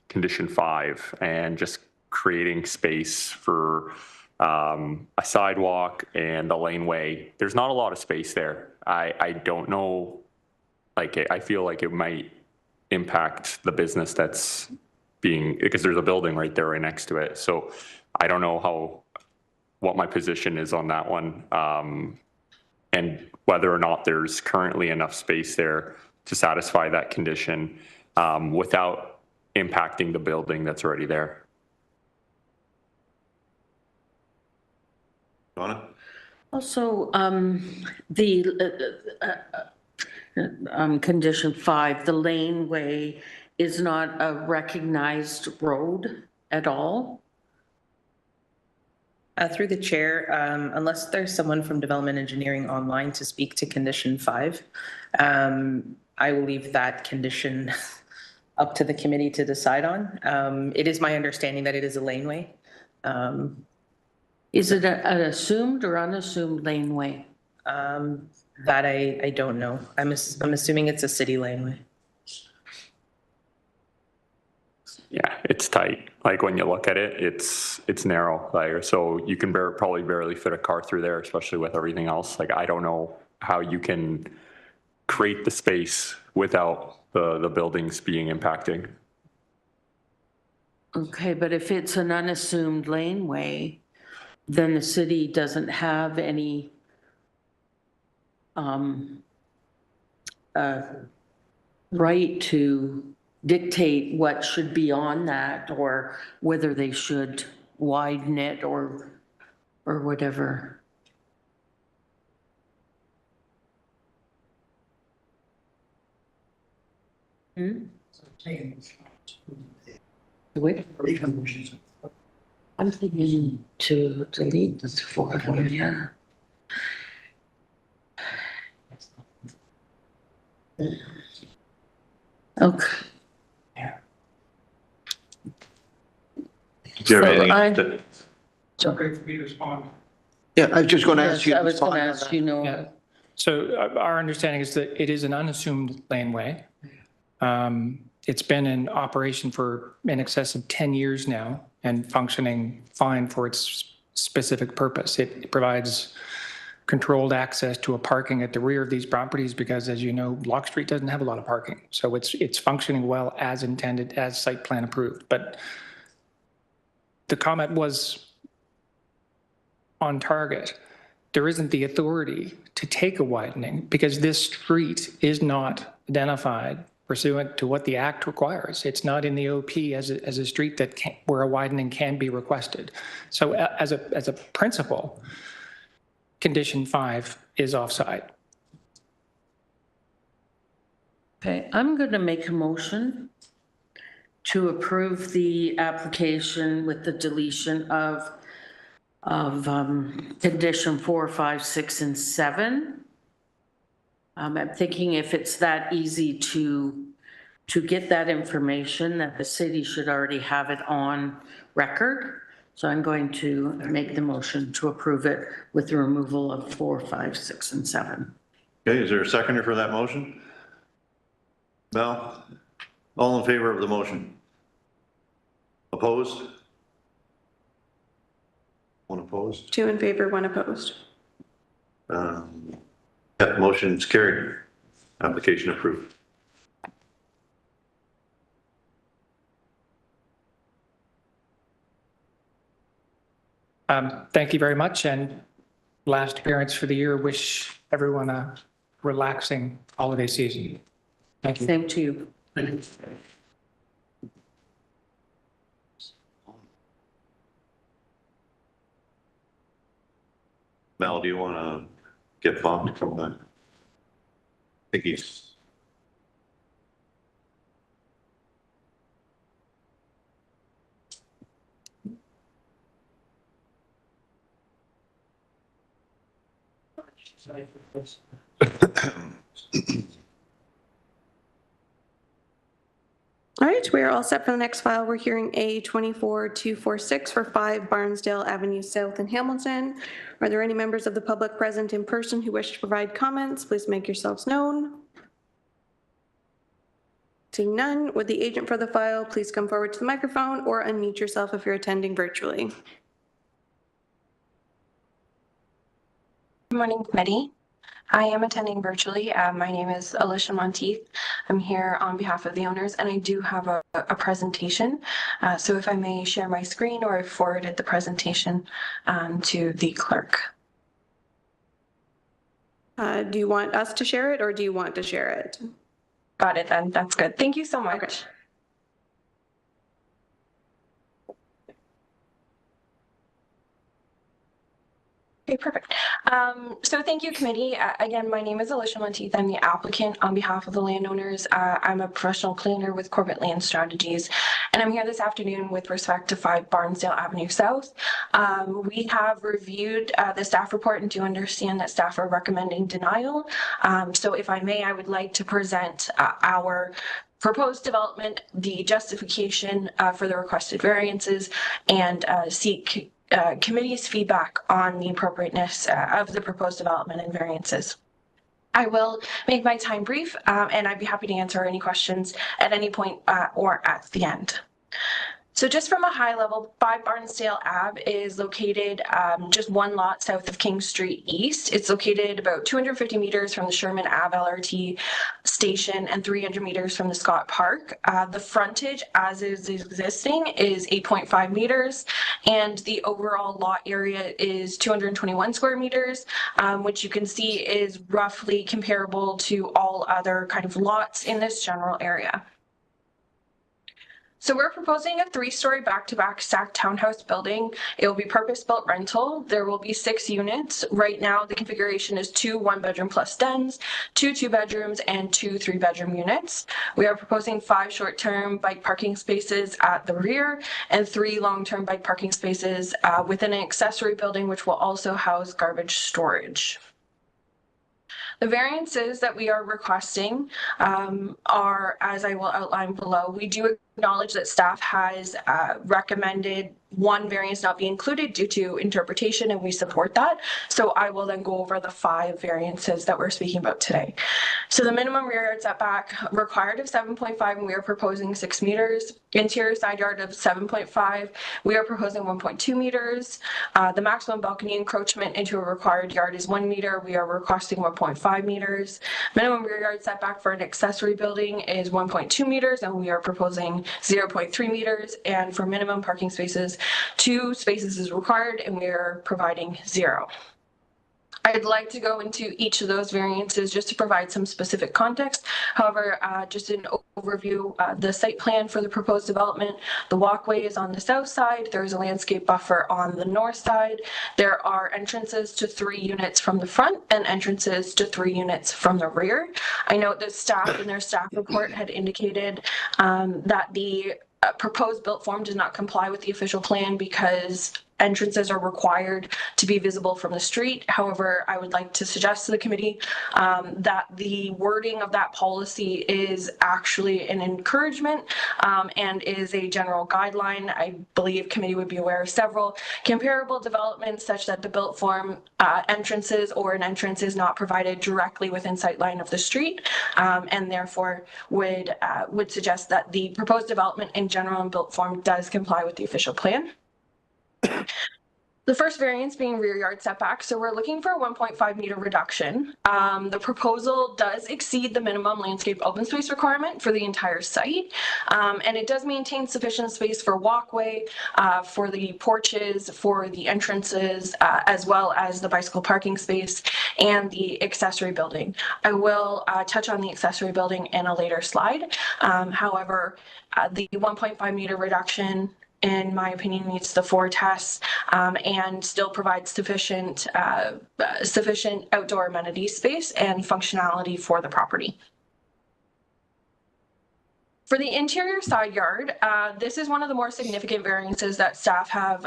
Speaker 9: condition 5 and just creating space for a sidewalk and a laneway. There's not a lot of space there. I don't know, I feel like it might impact the business that's because there's a building right there right next to it. So I don't know what my position is on that one, and whether or not there's currently enough space there to satisfy that condition without impacting the building that's already there.
Speaker 3: Donna?
Speaker 16: Also, condition 5, the laneway is not a recognized road at all.
Speaker 15: Through the chair, unless there's someone from Development Engineering online to speak to condition 5, I will leave that condition up to the committee to decide on. It is my understanding that it is a laneway.
Speaker 16: Is it an assumed or unassumed laneway?
Speaker 15: That I don't know. I'm assuming it's a city laneway.
Speaker 9: Yeah, it's tight. Like when you look at it, it's narrow. Like, so you can probably barely fit a car through there, especially with everything else. Like, I don't know how you can create the space without the buildings being impacting.
Speaker 16: Okay, but if it's an unassumed laneway, then the city doesn't have any right to dictate what should be on that or whether they should widen it or whatever. Wait. I'm thinking to delete this folder, yeah. Okay.
Speaker 3: Do you have anything
Speaker 13: It's okay for me to respond.
Speaker 1: Yeah, I was just going to ask you.
Speaker 16: I was going to ask you, no.
Speaker 13: So our understanding is that it is an unassumed laneway. It's been in operation for in excess of 10 years now and functioning fine for its specific purpose. It provides controlled access to a parking at the rear of these properties because, as you know, Block Street doesn't have a lot of parking. So it's functioning well as intended, as site plan approved. But the comment was on target. There isn't the authority to take a widening because this street is not identified pursuant to what the act requires. It's not in the OP as a street that where a widening can be requested. So as a principle, condition 5 is offside.
Speaker 16: Okay, I'm going to make a motion to approve the application with the deletion of condition 4, 5, 6, and 7. I'm thinking if it's that easy to get that information, that the city should already have it on record. So I'm going to make the motion to approve it with the removal of 4, 5, 6, and 7.
Speaker 3: Okay, is there a seconder for that motion? Mel? All in favor of the motion? Opposed? One opposed?
Speaker 2: 2 in favor, 1 opposed.
Speaker 3: Yeah, motion's carried. Application approved.
Speaker 13: Thank you very much. And last appearance for the year. Wish everyone a relaxing holiday season. Thank you.
Speaker 16: Same to you.
Speaker 13: Thank you.
Speaker 3: Mel, do you want to get Bob to come back? I think he's.
Speaker 2: All right, we are all set for the next file. We're hearing A24246 for 5 Barnsdale Avenue South in Hamilton. Are there any members of the public present in person who wish to provide comments? Please make yourselves known. Seeing none, would the agent for the file please come forward to the microphone or unmute yourself if you're attending virtually?
Speaker 17: Good morning, committee. I am attending virtually. My name is Alicia Monteith. I'm here on behalf of the owners, and I do have a presentation. So if I may share my screen, or I've forwarded the presentation to the clerk.
Speaker 2: Do you want us to share it, or do you want to share it?
Speaker 17: Got it, then. That's good. Thank you so much.
Speaker 2: Okay.
Speaker 17: Okay, perfect. So thank you, committee. Again, my name is Alicia Monteith. I'm the applicant on behalf of the landowners. I'm a professional planner with Corbett Land Strategies, and I'm here this afternoon with respect to 5 Barnsdale Avenue South. We have reviewed the staff report and do understand that staff are recommending denial. So if I may, I would like to present our proposed development, the justification for the requested variances, and seek committee's feedback on the appropriateness of the proposed development and variances. I will make my time brief, and I'd be happy to answer any questions at any point or at the end. So just from a high level, 5 Barnsdale Ave is located just one lot south of King Street East. It's located about 250 meters from the Sherman Ave LRT station and 300 meters from the Scott Park. The frontage as is existing is 8.5 meters, and the overall lot area is 221 square meters, which you can see is roughly comparable to all other kind of lots in this general area. So we're proposing a 3-story back-to-back stacked townhouse building. It will be purpose-built rental. There will be 6 units. Right now, the configuration is 2 1-bedroom plus dens, 2 2-bedrooms, and 2 3-bedroom units. We are proposing 5 short-term bike parking spaces at the rear and 3 long-term bike parking spaces within an accessory building, which will also house garbage storage. The variances that we are requesting are, as I will outline below. We do acknowledge that staff has recommended 1 variance not be included due to interpretation, and we support that. So I will then go over the 5 variances that we're speaking about today. So the minimum rear yard setback required of 7.5, and we are proposing 6 meters. Interior side yard of 7.5, we are proposing 1.2 meters. The maximum balcony encroachment into a required yard is 1 meter. We are requesting 1.5 meters. Minimum rear yard setback for an accessory building is 1.2 meters, and we are proposing 0.3 meters. And for minimum parking spaces, 2 spaces is required, and we are providing 0. I'd like to go into each of those variances just to provide some specific context. However, just an overview, the site plan for the proposed development, the walkway is on the south side. There's a landscape buffer on the north side. There are entrances to 3 units from the front and entrances to 3 units from the rear. I note that staff in their staff report had indicated that the proposed built form does not comply with the official plan because entrances are required to be visible from the street. However, I would like to suggest to the committee that the wording of that policy is actually an encouragement and is a general guideline. I believe committee would be aware of several comparable developments such that the built form entrances or an entrance is not provided directly within sight line of the street, and therefore would suggest that the proposed development in general and built form does comply with the official plan. The first variance being rear yard setback. So we're looking for a 1.5 meter reduction. The proposal does exceed the minimum landscape open space requirement for the entire site. And it does maintain sufficient space for walkway, for the porches, for the entrances, as well as the bicycle parking space and the accessory building. I will touch on the accessory building in a later slide. However, the 1.5 meter reduction, in my opinion, meets the 4 tests and still provides sufficient outdoor amenity space and functionality for the property. For the interior side yard, this is one of the more significant variances that staff have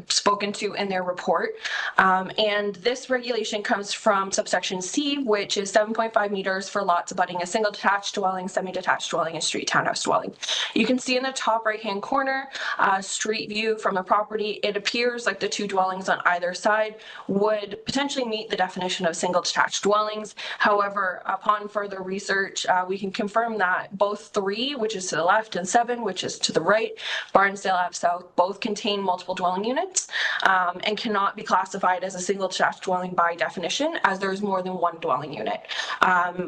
Speaker 17: spoken to in their report. And this regulation comes from subsection C, which is 7.5 meters for lots abutting a single detached dwelling, semi-detached dwelling, and street townhouse dwelling. You can see in the top right-hand corner, street view from the property, it appears like the 2 dwellings on either side would potentially meet the definition of single detached dwellings. However, upon further research, we can confirm that both 3, which is to the left, and 7, which is to the right, Barnsdale Ave South, both contain multiple dwelling units and cannot be classified as a single detached dwelling by definition, as there is more than 1 dwelling unit.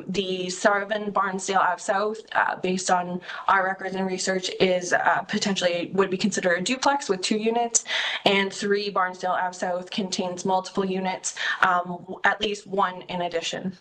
Speaker 17: The 7 Barnsdale Ave South, based on our records and research, is potentially would be considered a duplex with 2 units, and 3 Barnsdale Ave South contains multiple units, at least 1 in addition.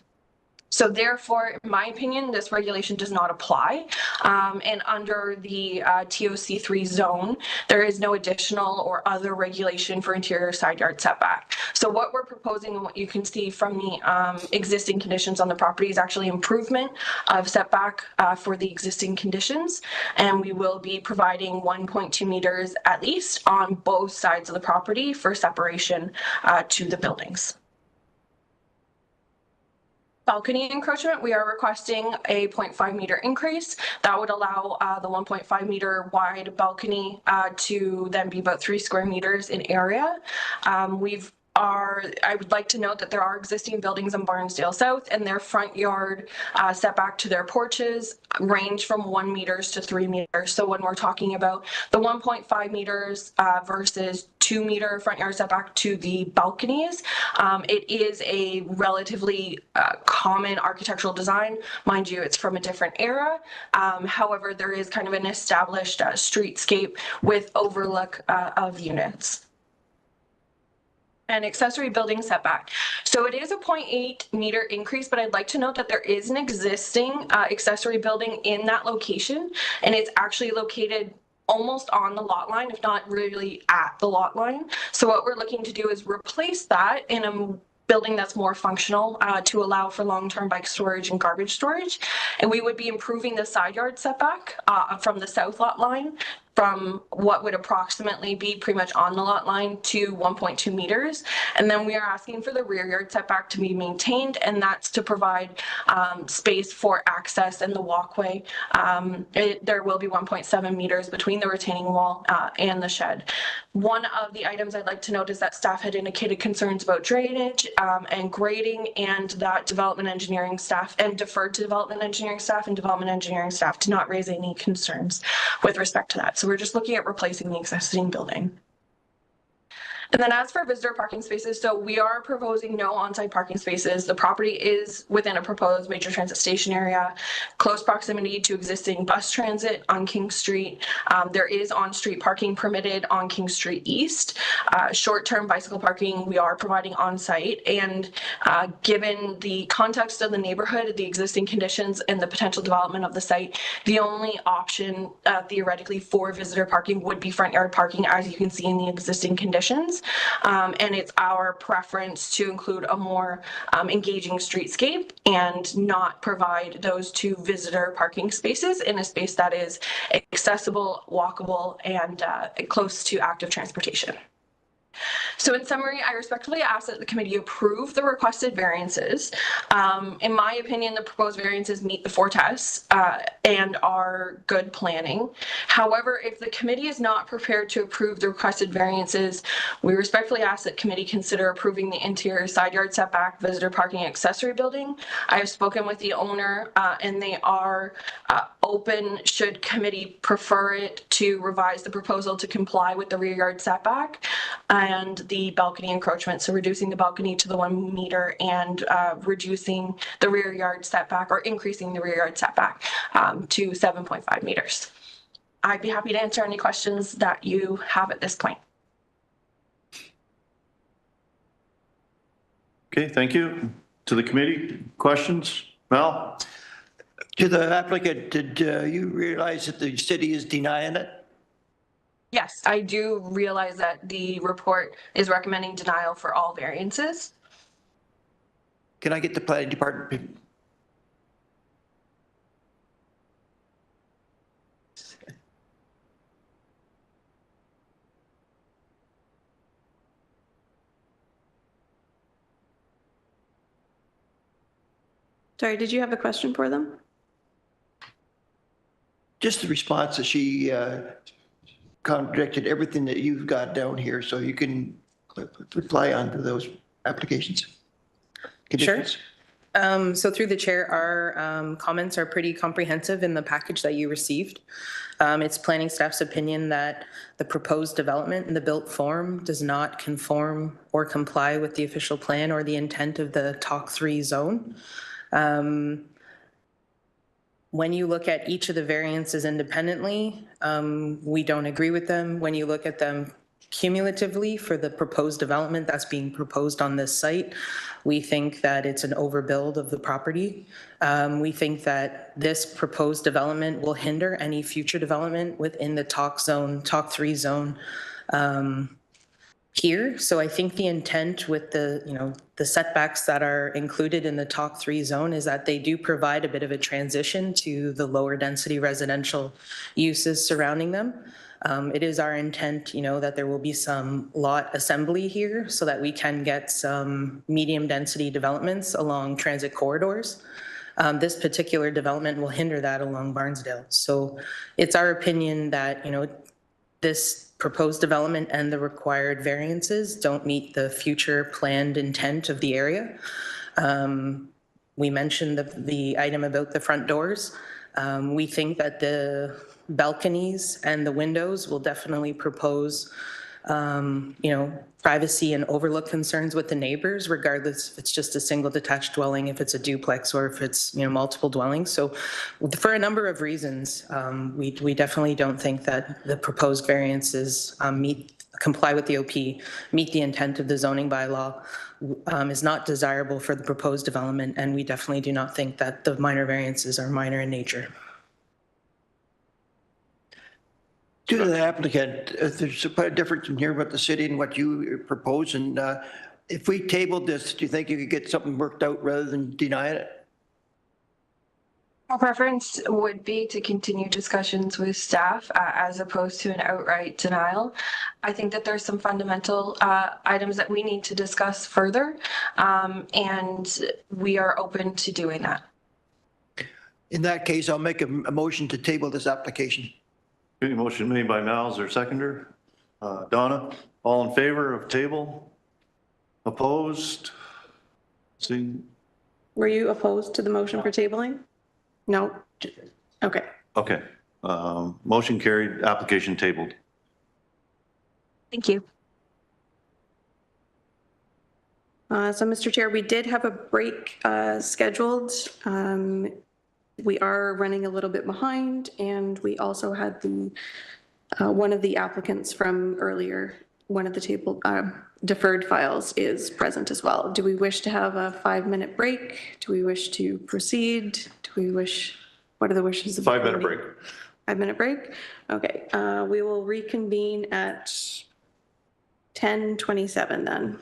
Speaker 17: So therefore, in my opinion, this regulation does not apply. And under the TOC3 zone, there is no additional or other regulation for interior side yard setback. So what we're proposing and what you can see from the existing conditions on the property is actually improvement of setback for the existing conditions. And we will be providing 1.2 meters at least on both sides of the property for separation to the buildings. Balcony encroachment, we are requesting a 0.5 meter increase. That would allow the 1.5 meter wide balcony to then be about 3 square meters in area. I would like to note that there are existing buildings in Barnsdale South, and their front yard setback to their porches range from 1 meters to 3 meters. So when we're talking about the 1.5 meters versus 2 meter front yard setback to the balconies, it is a relatively common architectural design. Mind you, it's from a different era. However, there is kind of an established streetscape with overlook of units. And accessory building setback. So it is a 0.8 meter increase, but I'd like to note that there is an existing accessory building in that location, and it's actually located almost on the lot line, if not really at the lot line. So what we're looking to do is replace that in a building that's more functional to allow for long-term bike storage and garbage storage. And we would be improving the side yard setback from the south lot line from what would approximately be pretty much on the lot line to 1.2 meters. And then we are asking for the rear yard setback to be maintained, and that's to provide space for access and the walkway. There will be 1.7 meters between the retaining wall and the shed. One of the items I'd like to note is that staff had indicated concerns about drainage and grading, and that development engineering staff and deferred to development engineering staff, and development engineering staff did not raise any concerns with respect to that. So we're just looking at replacing the existing building. And then as for visitor parking spaces, so we are proposing no on-site parking spaces. The property is within a proposed major transit station area, close proximity to existing bus transit on King Street. There is on-street parking permitted on King Street East. Short-term bicycle parking, we are providing on-site. And given the context of the neighborhood, the existing conditions, and the potential development of the site, the only option theoretically for visitor parking would be front yard parking, as you can see in the existing conditions. And it's our preference to include a more engaging streetscape and not provide those 2 visitor parking spaces in a space that is accessible, walkable, and close to active transportation. So in summary, I respectfully ask that the committee approve the requested variances. In my opinion, the proposed variances meet the 4 tests and are good planning. However, if the committee is not prepared to approve the requested variances, we respectfully ask that committee consider approving the interior side yard setback, visitor parking, accessory building. I have spoken with the owner and they are open, should committee prefer it, to revise the proposal to comply with the rear yard setback and the balcony encroachment. So reducing the balcony to the 1 meter and reducing the rear yard setback, or increasing the rear yard setback to 7.5 meters. I'd be happy to answer any questions that you have at this point.
Speaker 3: Okay, thank you. To the committee, questions? Val?
Speaker 1: To the applicant, did you realize that the city is denying it?
Speaker 17: Yes, I do realize that the report is recommending denial for all variances.
Speaker 1: Can I get the planning department?
Speaker 2: Sorry, did you have a question for them?
Speaker 1: Just the response that she contradicted everything that you've got down here, so you can reply onto those applications. Conditions.
Speaker 15: Sure. So through the chair, our comments are pretty comprehensive in the package that you received. It's planning staff's opinion that the proposed development in the built form does not conform or comply with the official plan or the intent of the TOC3 zone. When you look at each of the variances independently, we don't agree with them. When you look at them cumulatively for the proposed development that's being proposed on this site, we think that it's an overbuild of the property. We think that this proposed development will hinder any future development within the TOC 3 zone here. So I think the intent with the setbacks that are included in the TOC 3 zone is that they do provide a bit of a transition to the lower density residential uses surrounding them. It is our intent, that there will be some lot assembly here so that we can get some medium density developments along transit corridors. This particular development will hinder that along Barnesdale. So it's our opinion that, this proposed development and the required variances don't meet the future planned intent of the area. We mentioned the item about the front doors. We think that the balconies and the windows will definitely propose, privacy and overlook concerns with the neighbors, regardless if it's just a single detached dwelling, if it's a duplex, or if it's, multiple dwellings. So for a number of reasons, we definitely don't think that the proposed variances comply with the OP, meet the intent of the zoning bylaw, is not desirable for the proposed development, and we definitely do not think that the minor variances are minor in nature.
Speaker 1: To the applicant, there's quite a difference in here what the city and what you propose. And if we tabled this, do you think you could get something worked out rather than deny it?
Speaker 17: Our preference would be to continue discussions with staff as opposed to an outright denial. I think that there's some fundamental items that we need to discuss further, and we are open to doing that.
Speaker 1: In that case, I'll make a motion to table this application.
Speaker 3: Okay, motion made by Mal, is there a seconder? Donna, all in favor of table? Opposed? Seeing?
Speaker 2: Were you opposed to the motion for tabling? No? Okay.
Speaker 3: Okay. Motion carried, application tabled.
Speaker 17: Thank you.
Speaker 2: So, Mr. Chair, we did have a break scheduled. We are running a little bit behind, and we also had the one of the applicants from earlier, one of the table deferred files is present as well. Do we wish to have a 5-minute break? Do we wish to proceed? Do we wish, what are the wishes of the
Speaker 3: 5-minute break.
Speaker 2: 5-minute break? Okay, we will reconvene at 10:27 then.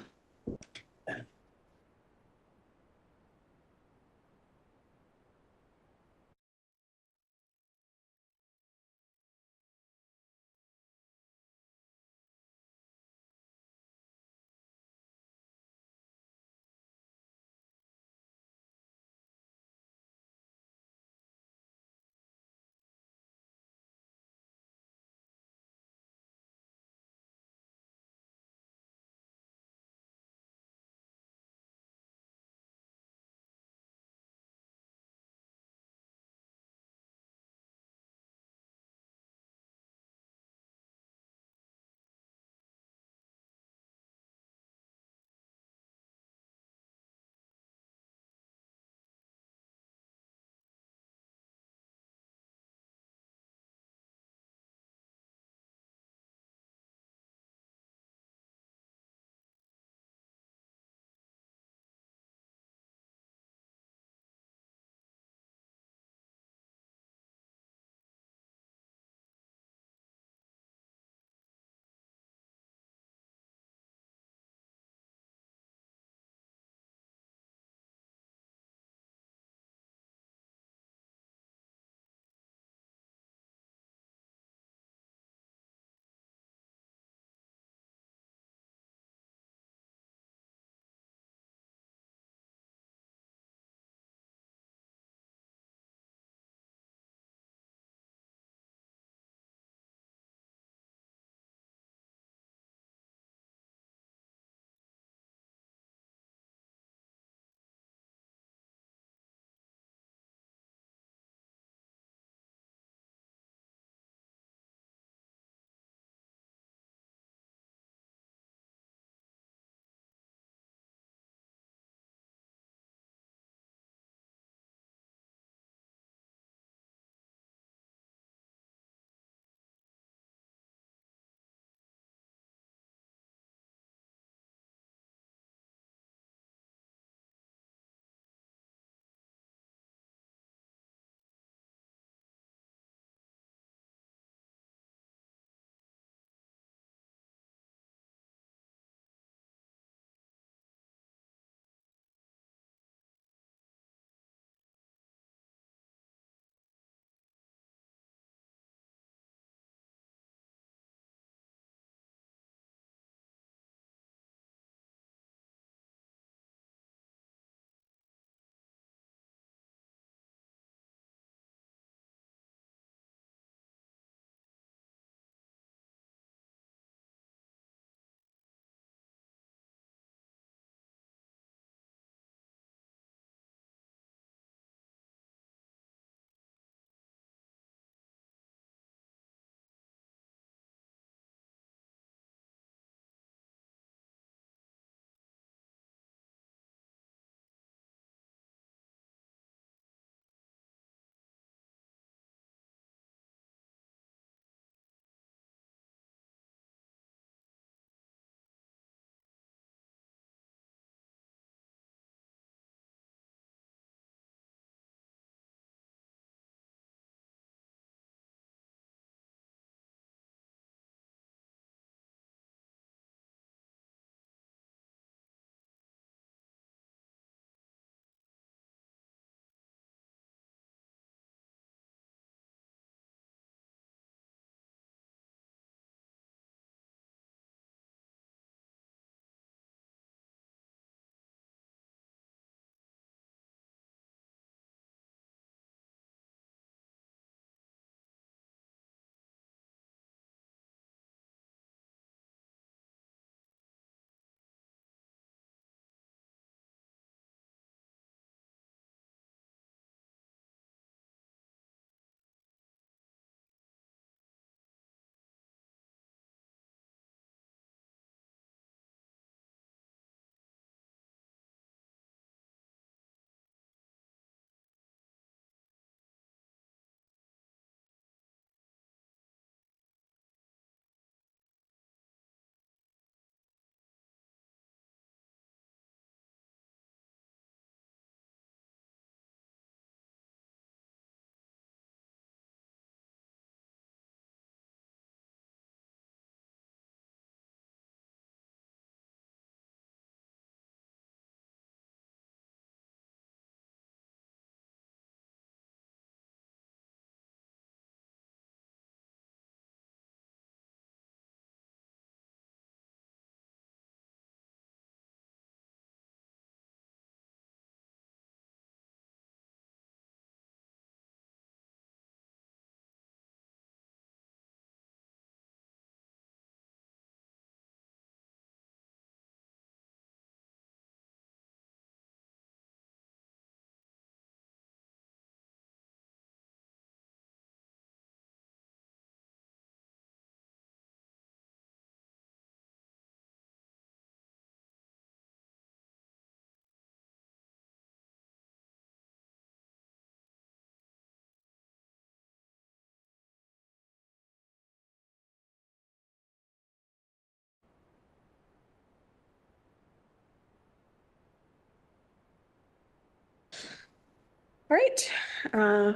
Speaker 2: All right. I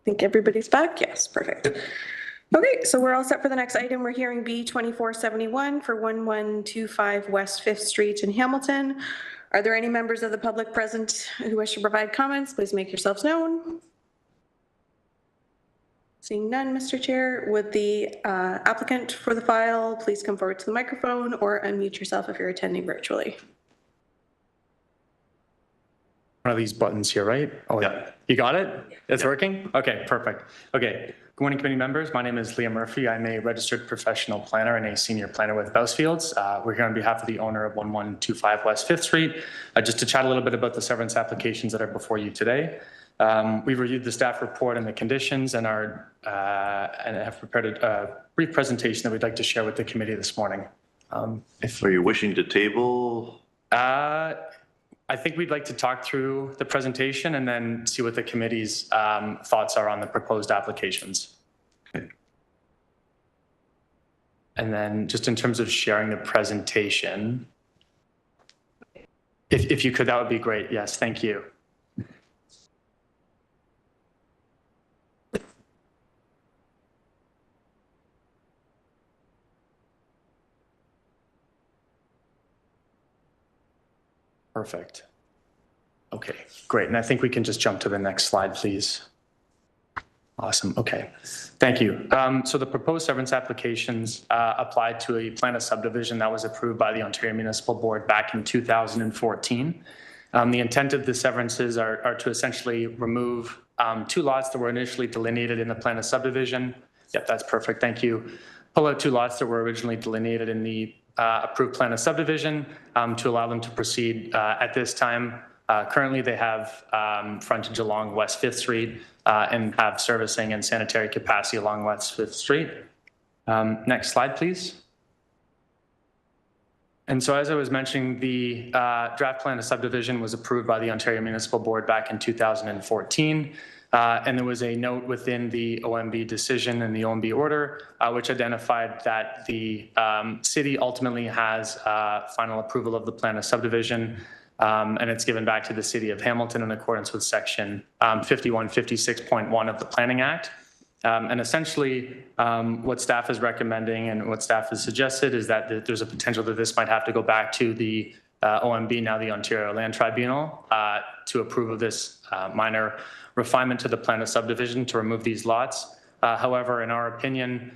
Speaker 2: think everybody's back. Yes, perfect. Okay, so we're all set for the next item. We're hearing B 2471 for 1125 West 5th Street in Hamilton. Are there any members of the public present who wish to provide comments? Please make yourselves known. Seeing none, Mr. Chair, would the applicant for the file please come forward to the microphone or unmute yourself if you're attending virtually.
Speaker 18: One of these buttons here, right? Oh, yeah. You got it? It's working? Okay, perfect. Okay. Good morning, committee members. My name is Liam Murphy. I'm a registered professional planner and a senior planner with Bousfields. We're here on behalf of the owner of 1125 West 5th Street, just to chat a little bit about the severance applications that are before you today. We've reviewed the staff report and the conditions and have prepared a brief presentation that we'd like to share with the committee this morning.
Speaker 3: Are you wishing to table?
Speaker 18: I think we'd like to talk through the presentation and then see what the committee's thoughts are on the proposed applications.
Speaker 3: Okay.
Speaker 18: And then just in terms of sharing the presentation, if you could, that would be great. Yes, thank you. Perfect. Okay, great. And I think we can just jump to the next slide, please. Awesome. Okay, thank you. So the proposed severance applications applied to a plan of subdivision that was approved by the Ontario Municipal Board back in 2014. The intent of the severances are to essentially remove 2 lots that were initially delineated in the plan of subdivision. Yep, that's perfect. Thank you. Pull out 2 lots that were originally delineated in the approved plan of subdivision to allow them to proceed at this time. Currently, they have frontage along West 5th Street and have servicing and sanitary capacity along West 5th Street. Next slide, please. And so as I was mentioning, the draft plan of subdivision was approved by the Ontario Municipal Board back in 2014. And there was a note within the OMB decision and the OMB order, which identified that the city ultimately has final approval of the plan of subdivision, and it's given back to the city of Hamilton in accordance with section 5156.1 of the Planning Act. And essentially, what staff is recommending and what staff has suggested is that there's a potential that this might have to go back to the OMB, now the Ontario Land Tribunal, to approve of this minor refinement to the plan of subdivision to remove these lots. However, in our opinion,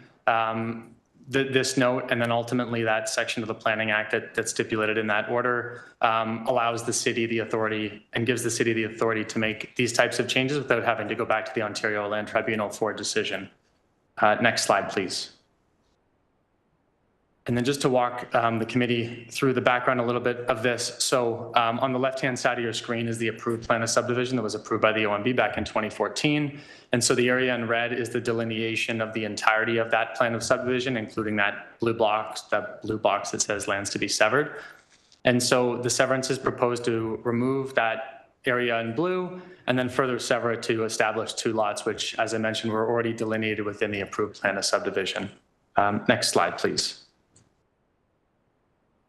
Speaker 18: this note and then ultimately that section of the Planning Act that's stipulated in that order allows the city the authority and gives the city the authority to make these types of changes without having to go back to the Ontario Land Tribunal for a decision. Next slide, please. And then just to walk the committee through the background a little bit of this. So on the left-hand side of your screen is the approved plan of subdivision that was approved by the OMB back in 2014. And so the area in red is the delineation of the entirety of that plan of subdivision, including that blue box that says lands to be severed. And so the severance is proposed to remove that area in blue and then further sever it to establish 2 lots, which, as I mentioned, were already delineated within the approved plan of subdivision. Next slide, please.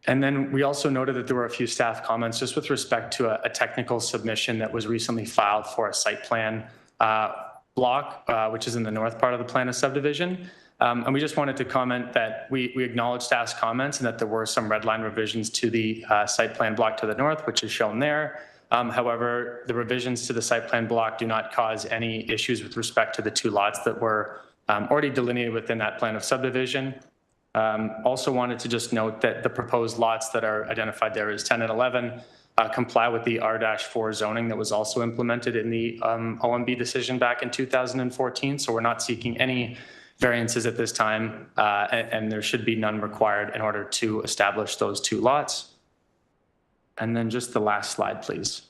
Speaker 18: And then we also noted that there were a few staff comments just with respect to a technical submission that was recently filed for a site plan block, which is in the north part of the plan of subdivision. And we just wanted to comment that we acknowledge staff's comments and that there were some red line revisions to the site plan block to the north, which is shown there. However, the revisions to the site plan block do not cause any issues with respect to the 2 lots that were already delineated within that plan of subdivision. Also wanted to just note that the proposed lots that are identified there as 10 and 11 comply with the R-4 zoning that was also implemented in the OMB decision back in 2014. So we're not seeking any variances at this time, and there should be none required in order to establish those 2 lots. And then just the last slide, please.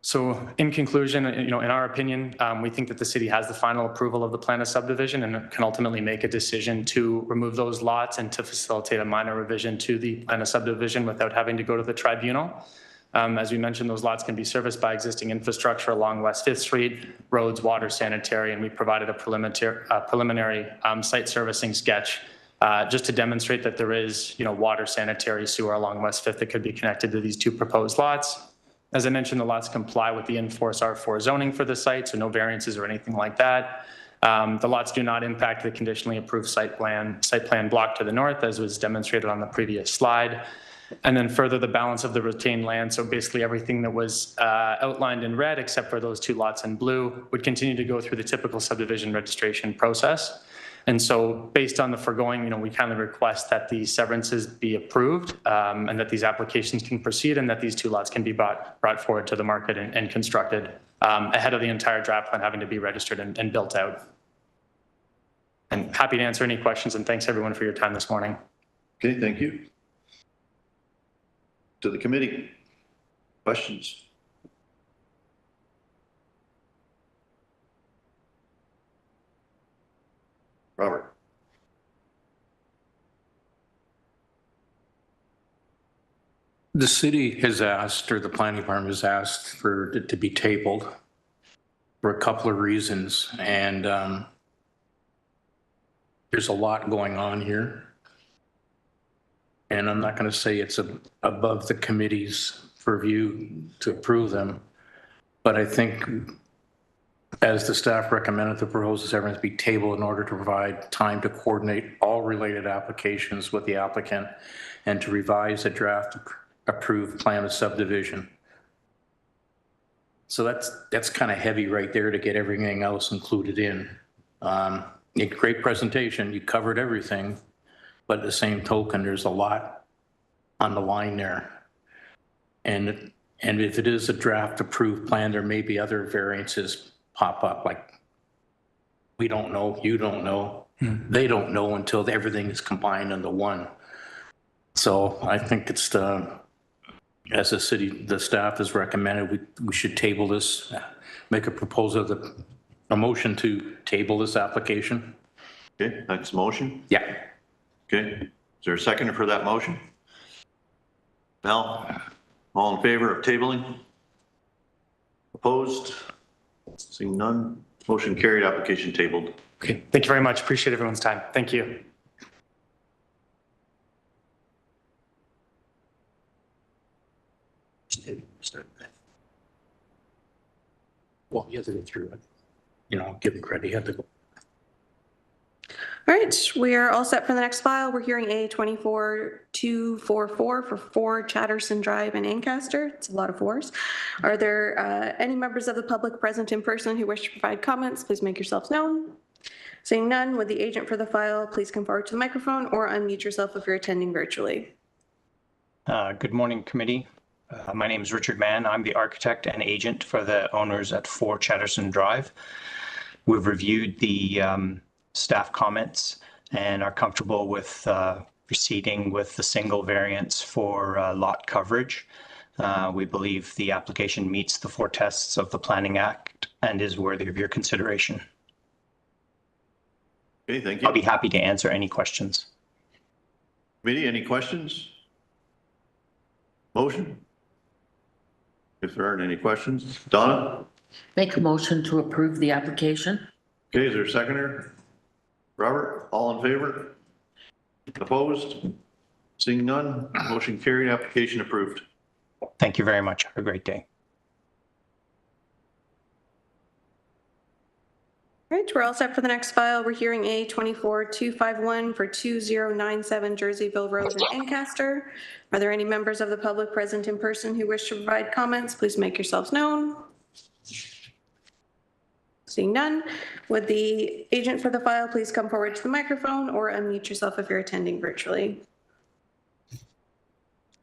Speaker 18: So in conclusion, in our opinion, we think that the city has the final approval of the plan of subdivision and can ultimately make a decision to remove those lots and to facilitate a minor revision to the plan of subdivision without having to go to the tribunal. As we mentioned, those lots can be serviced by existing infrastructure along West 5th Street, roads, water, sanitary, and we provided a preliminary site servicing sketch just to demonstrate that there is, water, sanitary, sewer along West 5th that could be connected to these 2 proposed lots. As I mentioned, the lots comply with the in-force R4 zoning for the site, so no variances or anything like that. The lots do not impact the conditionally approved site plan block to the north, as was demonstrated on the previous slide. And then further, the balance of the retained land, so basically everything that was outlined in red, except for those 2 lots in blue, would continue to go through the typical subdivision registration process. And so based on the foregoing, we kindly request that the severances be approved and that these applications can proceed and that these 2 lots can be brought forward to the market and constructed ahead of the entire draft plan having to be registered and built out. And happy to answer any questions, and thanks everyone for your time this morning.
Speaker 3: Okay, thank you. To the committee, questions? Robert.
Speaker 4: The city has asked, or the planning department has asked for it to be tabled for a couple of reasons. And there's a lot going on here. And I'm not going to say it's above the committee's purview to approve them. But I think, as the staff recommended, the proposed severance be tabled in order to provide time to coordinate all related applications with the applicant and to revise a draft approved plan of subdivision. So that's kind of heavy right there to get everything else included in. A great presentation, you covered everything, but at the same token, there's a lot on the line there. And if it is a draft approved plan, there may be other variances pop up, like we don't know, you don't know, they don't know until everything is combined into one. So I think it's as a city, the staff has recommended, we should table this, make a proposal, a motion to table this application.
Speaker 3: Okay, that's a motion?
Speaker 4: Yeah.
Speaker 3: Okay, is there a seconder for that motion? Val, all in favor of tabling? Opposed? Seeing none, motion carried, application tabled.
Speaker 18: Okay, thank you very much. Appreciate everyone's time. Thank you.
Speaker 4: Well, you have to go through it. Give him credit, you have to go.
Speaker 2: All right, we are all set for the next file. We're hearing A24-244 for 4 Chatterson Drive in Ancaster. It's a lot of 4s. Are there any members of the public present in person who wish to provide comments? Please make yourselves known. Seeing none, would the agent for the file please come forward to the microphone or unmute yourself if you're attending virtually?
Speaker 19: Good morning, committee. My name is Richard Mann. I'm the architect and agent for the owners at 4 Chatterson Drive. We've reviewed the staff comments and are comfortable with proceeding with the single variance for lot coverage. We believe the application meets the 4 tests of the Planning Act and is worthy of your consideration.
Speaker 3: Okay, thank you.
Speaker 19: I'll be happy to answer any questions.
Speaker 3: Committee, any questions? Motion? If there aren't any questions, Donna?
Speaker 16: Make a motion to approve the application.
Speaker 3: Okay, is there a seconder? Robert, all in favor? Opposed? Seeing none, motion carried, application approved.
Speaker 19: Thank you very much. Have a great day.
Speaker 2: All right, we're all set for the next file. We're hearing A24-251 for 2097 Jerseyville Road in Ancaster. Are there any members of the public present in person who wish to provide comments? Please make yourselves known. Seeing none, would the agent for the file please come forward to the microphone or unmute yourself if you're attending virtually?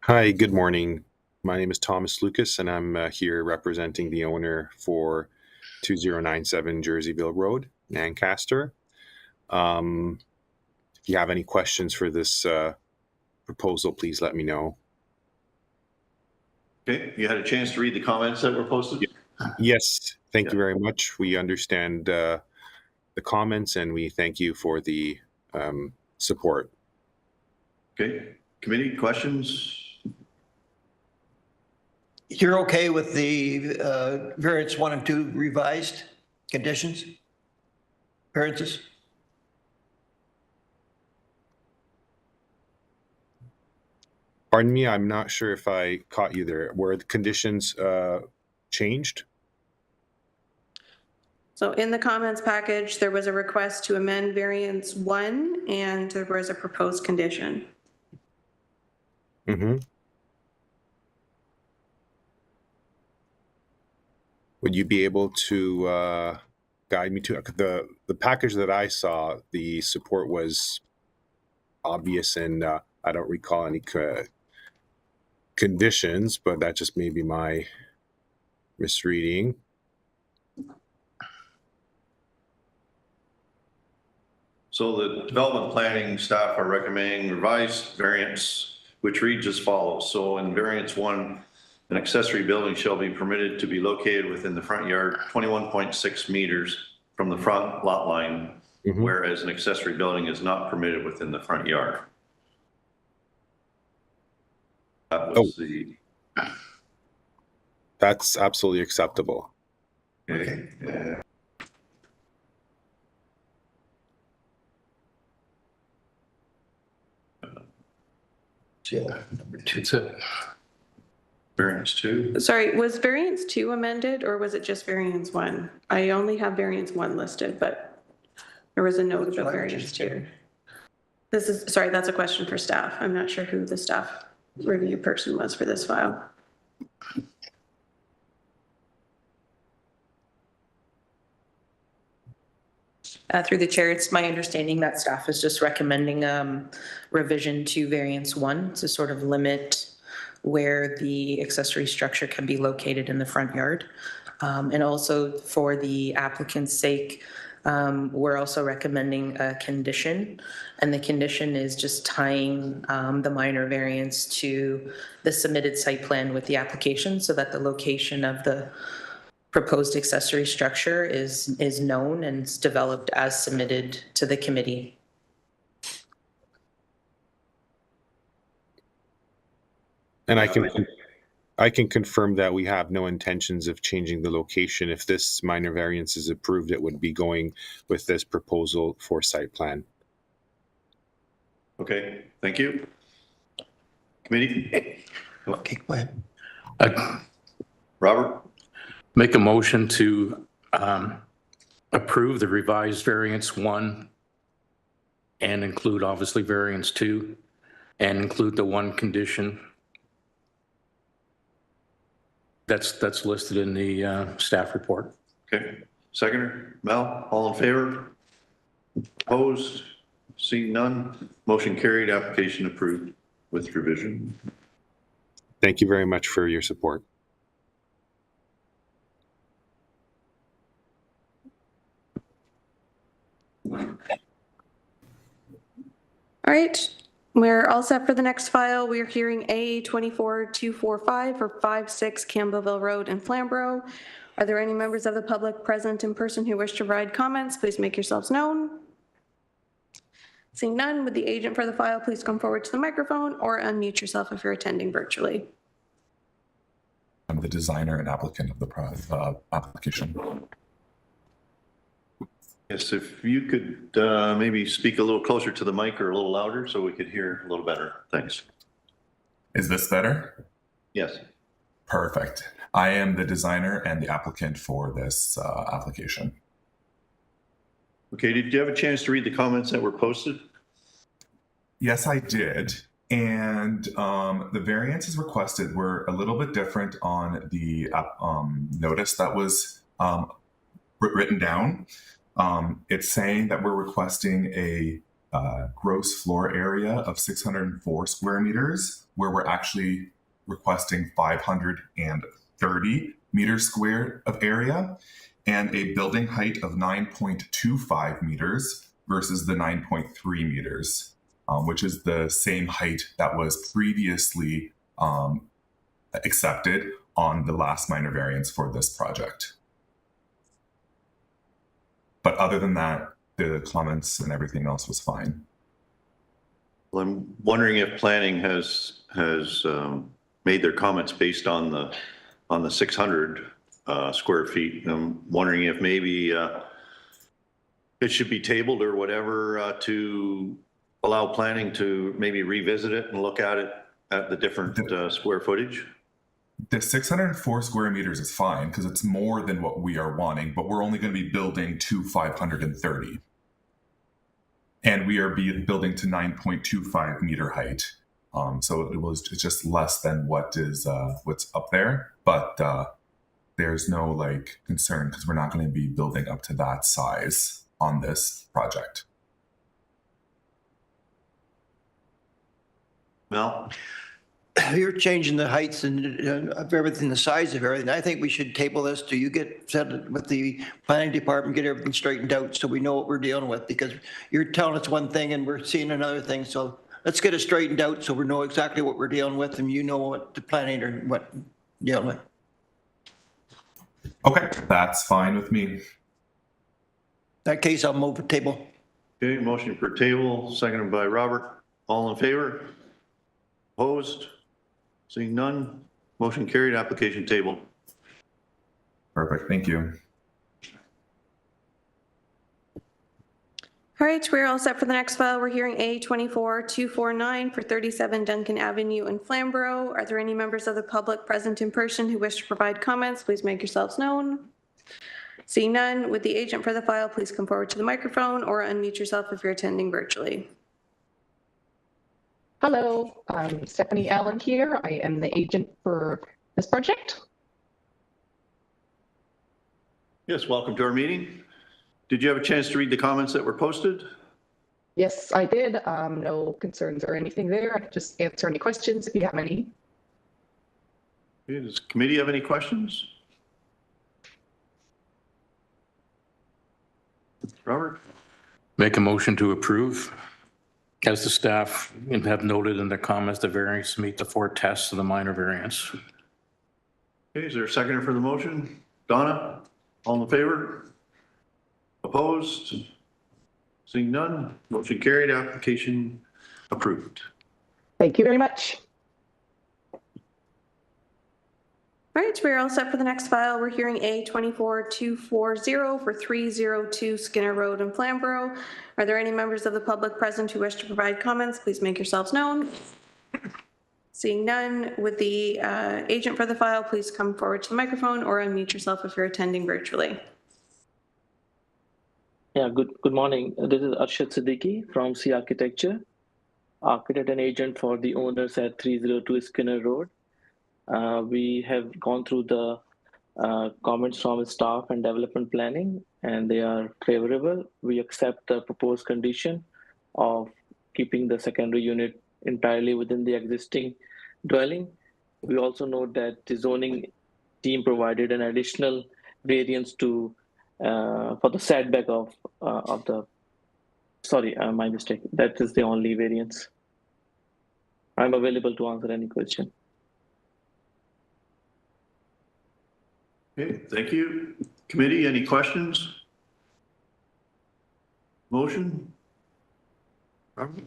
Speaker 20: Hi, good morning. My name is Thomas Lucas, and I'm here representing the owner for 2097 Jerseyville Road, Lancaster. If you have any questions for this proposal, please let me know.
Speaker 3: Okay, you had a chance to read the comments that were posted?
Speaker 20: Yes, thank you very much. We understand the comments, and we thank you for the support.
Speaker 3: Okay, committee questions?
Speaker 1: You're okay with the variance 1 and 2 revised conditions? Variances?
Speaker 20: Pardon me, I'm not sure if I caught you there. Were the conditions changed?
Speaker 2: So in the comments package, there was a request to amend variance 1 and there was a proposed condition.
Speaker 20: Mm-hmm. Would you be able to guide me to the package that I saw? The support was obvious, and I don't recall any conditions, but that just may be my misreading.
Speaker 3: So the development planning staff are recommending revised variance, which reads as follows. So in variance 1, an accessory building shall be permitted to be located within the front yard 21.6 meters from the front lot line, whereas an accessory building is not permitted within the front yard. That was
Speaker 20: That's absolutely acceptable.
Speaker 3: Okay.
Speaker 1: Yeah, number 2.
Speaker 4: It's a
Speaker 3: variance 2.
Speaker 2: Sorry, was variance 2 amended or was it just variance 1? I only have variance 1 listed, but there was a note about variance 2. This is, sorry, that's a question for staff. I'm not sure who the staff review person was for this file.
Speaker 15: Through the chair, it's my understanding that staff is just recommending revision to variance 1 to sort of limit where the accessory structure can be located in the front yard. And also for the applicant's sake, we're also recommending a condition. And the condition is just tying the minor variance to the submitted site plan with the application so that the location of the proposed accessory structure is known and is developed as submitted to the committee.
Speaker 20: And I can confirm that we have no intentions of changing the location. If this minor variance is approved, it would be going with this proposal for site plan.
Speaker 3: Okay, thank you. Committee?
Speaker 1: Okay, go ahead.
Speaker 3: Robert?
Speaker 4: Make a motion to approve the revised variance 1 and include obviously variance 2 and include the one condition that's listed in the staff report.
Speaker 3: Okay. Seconder, Mel, all in favor? Opposed? Seeing none, motion carried, application approved with revision.
Speaker 20: Thank you very much for your support.
Speaker 2: All right, we're all set for the next file. We're hearing A24245 for 56 Campbellville Road in Flamborough. Are there any members of the public present in person who wish to provide comments? Please make yourselves known. Seeing none, would the agent for the file please come forward to the microphone or unmute yourself if you're attending virtually?
Speaker 21: I'm the designer and applicant of the application.
Speaker 3: Yes, if you could maybe speak a little closer to the mic or a little louder so we could hear a little better. Thanks.
Speaker 21: Is this better?
Speaker 3: Yes.
Speaker 21: Perfect. I am the designer and the applicant for this application.
Speaker 3: Okay, did you have a chance to read the comments that were posted?
Speaker 21: Yes, I did. And the variances requested were a little bit different on the notice that was written down. It's saying that we're requesting a gross floor area of 604 square meters, where we're actually requesting 530 meters squared of area, and a building height of 9.25 meters versus the 9.3 meters, which is the same height that was previously accepted on the last minor variance for this project. But other than that, the comments and everything else was fine.
Speaker 3: Well, I'm wondering if planning has made their comments based on the 600 square feet. I'm wondering if maybe it should be tabled or whatever to allow planning to maybe revisit it and look at it at the different square footage?
Speaker 21: The 604 square meters is fine because it's more than what we are wanting, but we're only going to be building to 530. And we are building to 9.25 meter height. So it's just less than what is what's up there, but there's no like concern because we're not going to be building up to that size on this project.
Speaker 3: Mel?
Speaker 1: You're changing the heights and of everything, the size of everything. I think we should table this till you get set with the planning department, get everything straightened out so we know what we're dealing with, because you're telling us one thing and we're seeing another thing. So let's get it straightened out so we know exactly what we're dealing with and you know what the planning or what you're dealing with.
Speaker 21: Okay, that's fine with me.
Speaker 1: In that case, I'll move the table.
Speaker 3: Okay, motion for table, seconded by Robert. All in favor? Opposed? Seeing none, motion carried, application table.
Speaker 21: Perfect, thank you.
Speaker 2: All right, we're all set for the next file. We're hearing A24-249 for 37 Duncan Avenue in Flamborough. Are there any members of the public present in person who wish to provide comments? Please make yourselves known. Seeing none, would the agent for the file please come forward to the microphone or unmute yourself if you're attending virtually.
Speaker 5: Hello, I'm Stephanie Allen here. I am the agent for this project.
Speaker 3: Yes, welcome to our meeting. Did you have a chance to read the comments that were posted?
Speaker 5: Yes, I did. No concerns or anything there. I can just answer any questions if you have any.
Speaker 3: Okay, does the committee have any questions? Robert?
Speaker 4: Make a motion to approve. As the staff have noted in their comments, the variance meet the 4 tests of the minor variance.
Speaker 3: Okay, is there a seconder for the motion? Donna, all in favor? Opposed? Seeing none, motion carried, application approved.
Speaker 5: Thank you very much.
Speaker 2: All right, we're all set for the next file. We're hearing A24-240 for 302 Skinner Road in Flamborough. Are there any members of the public present who wish to provide comments? Please make yourselves known. Seeing none, would the agent for the file please come forward to the microphone or unmute yourself if you're attending virtually.
Speaker 22: Yeah, good morning. This is Arshad Siddiqui from C Architecture, architect and agent for the owners at 302 Skinner Road. We have gone through the comments from staff and development planning, and they are favorable. We accept the proposed condition of keeping the secondary unit entirely within the existing dwelling. We also note that the zoning team provided an additional variance to for the setback of the. Sorry, my mistake. That is the only variance. I'm available to answer any question.
Speaker 3: Okay, thank you. Committee, any questions? Motion? Robert?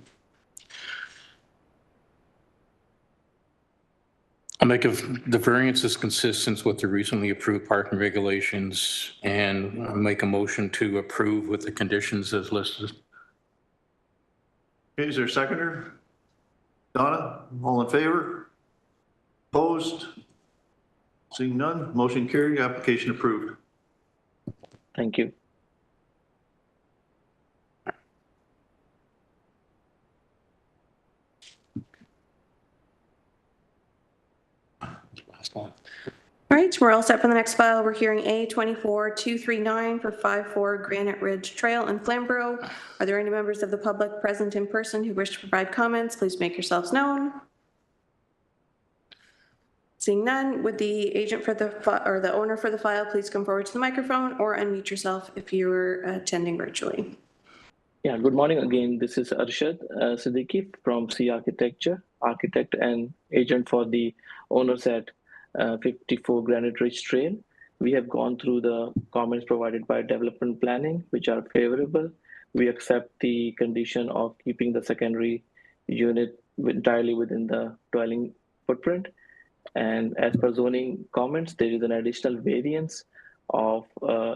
Speaker 4: I'll make the variance is consistent with the recently approved parking regulations and I'll make a motion to approve with the conditions as listed.
Speaker 3: Okay, is there a seconder? Donna, all in favor? Opposed? Seeing none, motion carried, application approved.
Speaker 22: Thank you.
Speaker 4: Last one.
Speaker 2: All right, we're all set for the next file. We're hearing A24-239 for 54 Granite Ridge Trail in Flamborough. Are there any members of the public present in person who wish to provide comments? Please make yourselves known. Seeing none, would the agent for the or the owner for the file please come forward to the microphone or unmute yourself if you're attending virtually.
Speaker 22: Yeah, good morning again. This is Arshad Siddiqui from C Architecture, architect and agent for the owners at 54 Granite Ridge Trail. We have gone through the comments provided by development planning, which are favorable. We accept the condition of keeping the secondary unit entirely within the dwelling footprint. And as per zoning comments, there is an additional variance of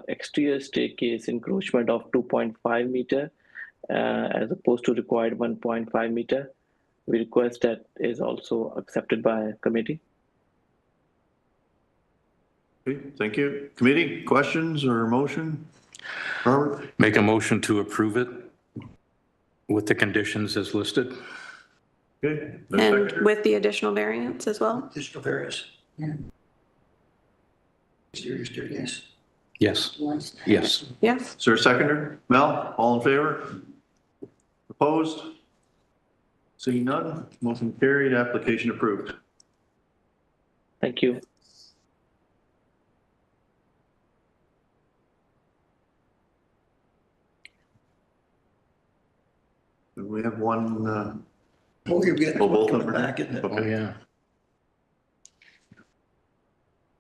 Speaker 22: exterior staircase encroachment of 2.5 meter as opposed to required 1.5 meter. we request that is also accepted by committee.
Speaker 3: Okay, thank you. Committee, questions or motion? Robert?
Speaker 4: Make a motion to approve it with the conditions as listed.
Speaker 3: Okay.
Speaker 2: And with the additional variance as well?
Speaker 1: Additional variance.
Speaker 2: Yeah.
Speaker 1: Exterior staircase.
Speaker 4: Yes. Yes.
Speaker 2: Yes.
Speaker 3: Is there a seconder? Mel, all in favor? Opposed? Seeing none, motion carried, application approved.
Speaker 22: Thank you.
Speaker 3: We have one,
Speaker 1: Oh, you've got
Speaker 3: both
Speaker 1: one
Speaker 3: of them.
Speaker 1: back, isn't it?
Speaker 4: Oh, yeah.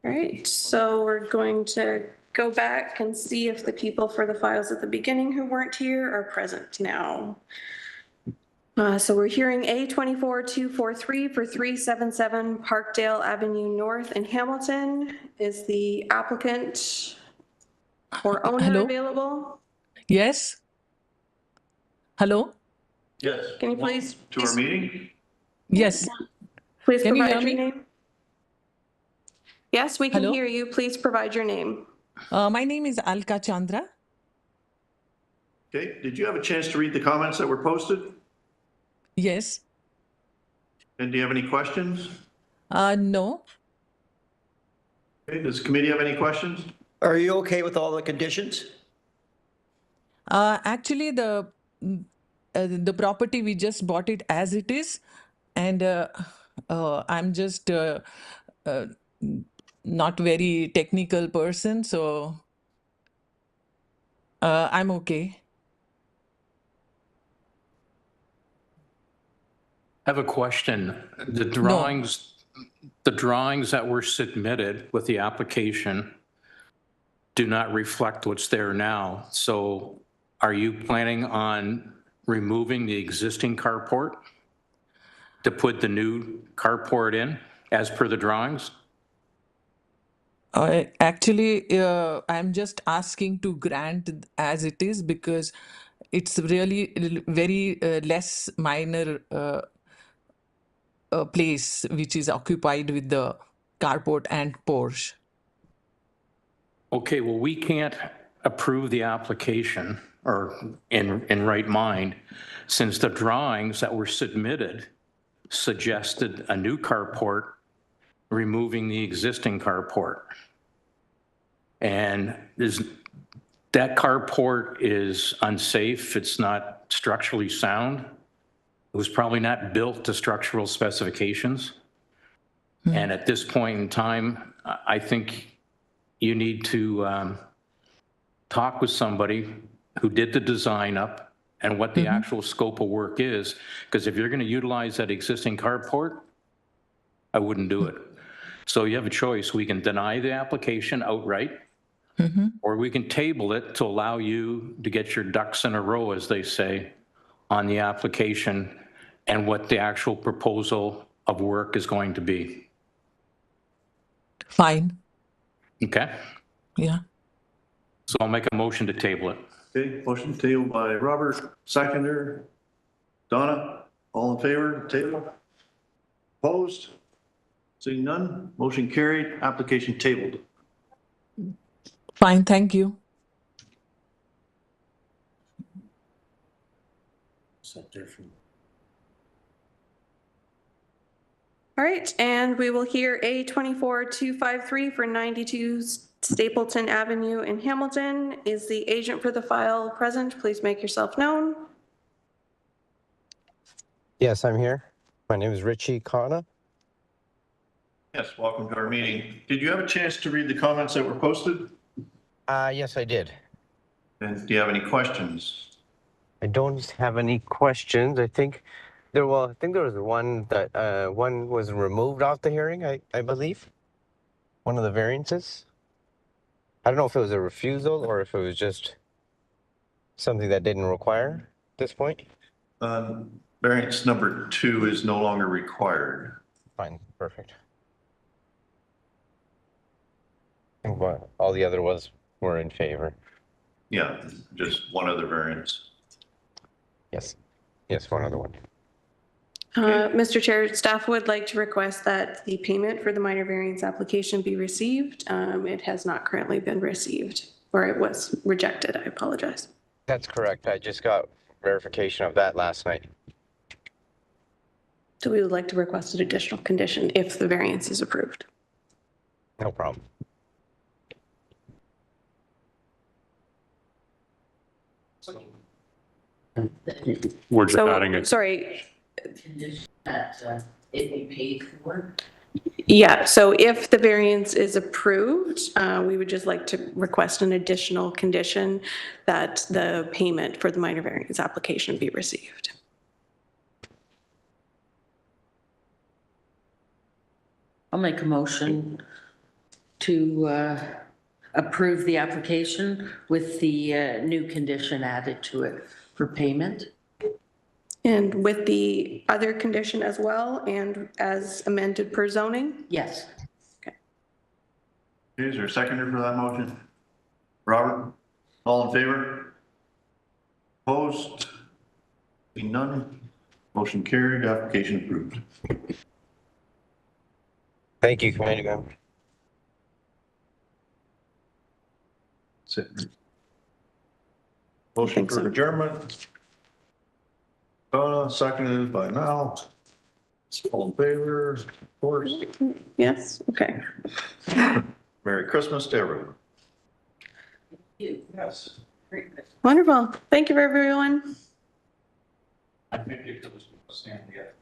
Speaker 2: All right, so we're going to go back and see if the people for the files at the beginning who weren't here are present now. So we're hearing A24243 for 377 Parkdale Avenue North in Hamilton. Is the applicant or owner
Speaker 6: Hello?
Speaker 2: available?
Speaker 6: Yes. Hello?
Speaker 3: Yes.
Speaker 2: Can you please?
Speaker 3: To our meeting?
Speaker 6: Yes.
Speaker 2: Please
Speaker 6: Can you
Speaker 2: provide
Speaker 6: hear
Speaker 2: your
Speaker 6: me?
Speaker 2: name. Yes, we can
Speaker 6: Hello?
Speaker 2: hear you. Please provide your name.
Speaker 6: My name is Alka Chandra.
Speaker 3: Okay, did you have a chance to read the comments that were posted?
Speaker 6: Yes.
Speaker 3: And do you have any questions?
Speaker 6: No.
Speaker 3: Okay, does the committee have any questions?
Speaker 1: Are you okay with all the conditions?
Speaker 6: Actually, the property, we just bought it as it is, and I'm just not very technical person, so I'm okay.
Speaker 4: I have a question. The drawings that were submitted with the application do not reflect what's there now. So are you planning on removing the existing carport to put the new carport in as per the drawings?
Speaker 6: Actually, I'm just asking to grant as it is because it's really very less minor place which is occupied with the carport and Porsche.
Speaker 4: Okay, well, we can't approve the application or in right mind since the drawings that were submitted suggested a new carport removing the existing carport. And that carport is unsafe. It's not structurally sound. It was probably not built to structural specifications. And at this point in time, I think you need to talk with somebody who did the design up and what the actual scope of work is. Because if you're going to utilize that existing carport, I wouldn't do it. So you have a choice. We can deny the application outright, or we can table it to allow you to get your ducks in a row, as they say, on the application and what the actual proposal of work is going to be.
Speaker 6: Fine.
Speaker 4: Okay?
Speaker 6: Yeah.
Speaker 4: So I'll make a motion to table it.
Speaker 3: Okay, motion tabled by Robert, seconder. Donna, all in favor, table? Opposed? Seeing none, motion carried, application tabled.
Speaker 6: Fine. Thank you.
Speaker 2: All right, and we will hear A24253 for 92 Stapleton Avenue in Hamilton. Is the agent for the file present? Please make yourself known.
Speaker 7: Yes, I'm here. My name is Richie Kana.
Speaker 3: Yes, welcome to our meeting. Did you have a chance to read the comments that were posted?
Speaker 7: Yes, I did.
Speaker 3: And do you have any questions?
Speaker 7: I don't have any questions. I think there was one that one was removed off the hearing, I believe. One of the variances. I don't know if it was a refusal or if it was just something that didn't require at this point.
Speaker 3: Variance number 2 is no longer required.
Speaker 7: Fine, perfect. I think all the other were in favor.
Speaker 3: Yeah, just one other variance.
Speaker 7: Yes. Yes, one other one.
Speaker 2: Mr. Chair, staff would like to request that the payment for the minor variance application be received. It has not currently been received, or it was rejected. I apologize.
Speaker 7: That's correct. I just got verification of that last night.
Speaker 2: So we would like to request an additional condition if the variance is approved.
Speaker 7: No problem.
Speaker 9: We're just
Speaker 2: So,
Speaker 9: adding it.
Speaker 2: sorry.
Speaker 16: That it be paid for.
Speaker 2: Yeah, so if the variance is approved, we would just like to request an additional condition that the payment for the minor variance application be received.
Speaker 16: I'll make a motion to approve the application with the new condition added to it for payment.
Speaker 2: And with the other condition as well, and as amended per zoning?
Speaker 16: Yes.
Speaker 3: Is there a seconder for that motion? Robert, all in favor? Opposed? Being none, motion carried, application approved.
Speaker 7: Thank you, Committee Member.
Speaker 3: That's it. Motion for adjournment. Seconded by Mal. All in favor, of course.
Speaker 2: Yes, okay.
Speaker 3: Merry Christmas to everyone.
Speaker 16: Yes.
Speaker 2: Wonderful. Thank you, everyone.
Speaker 4: I think it was stand together.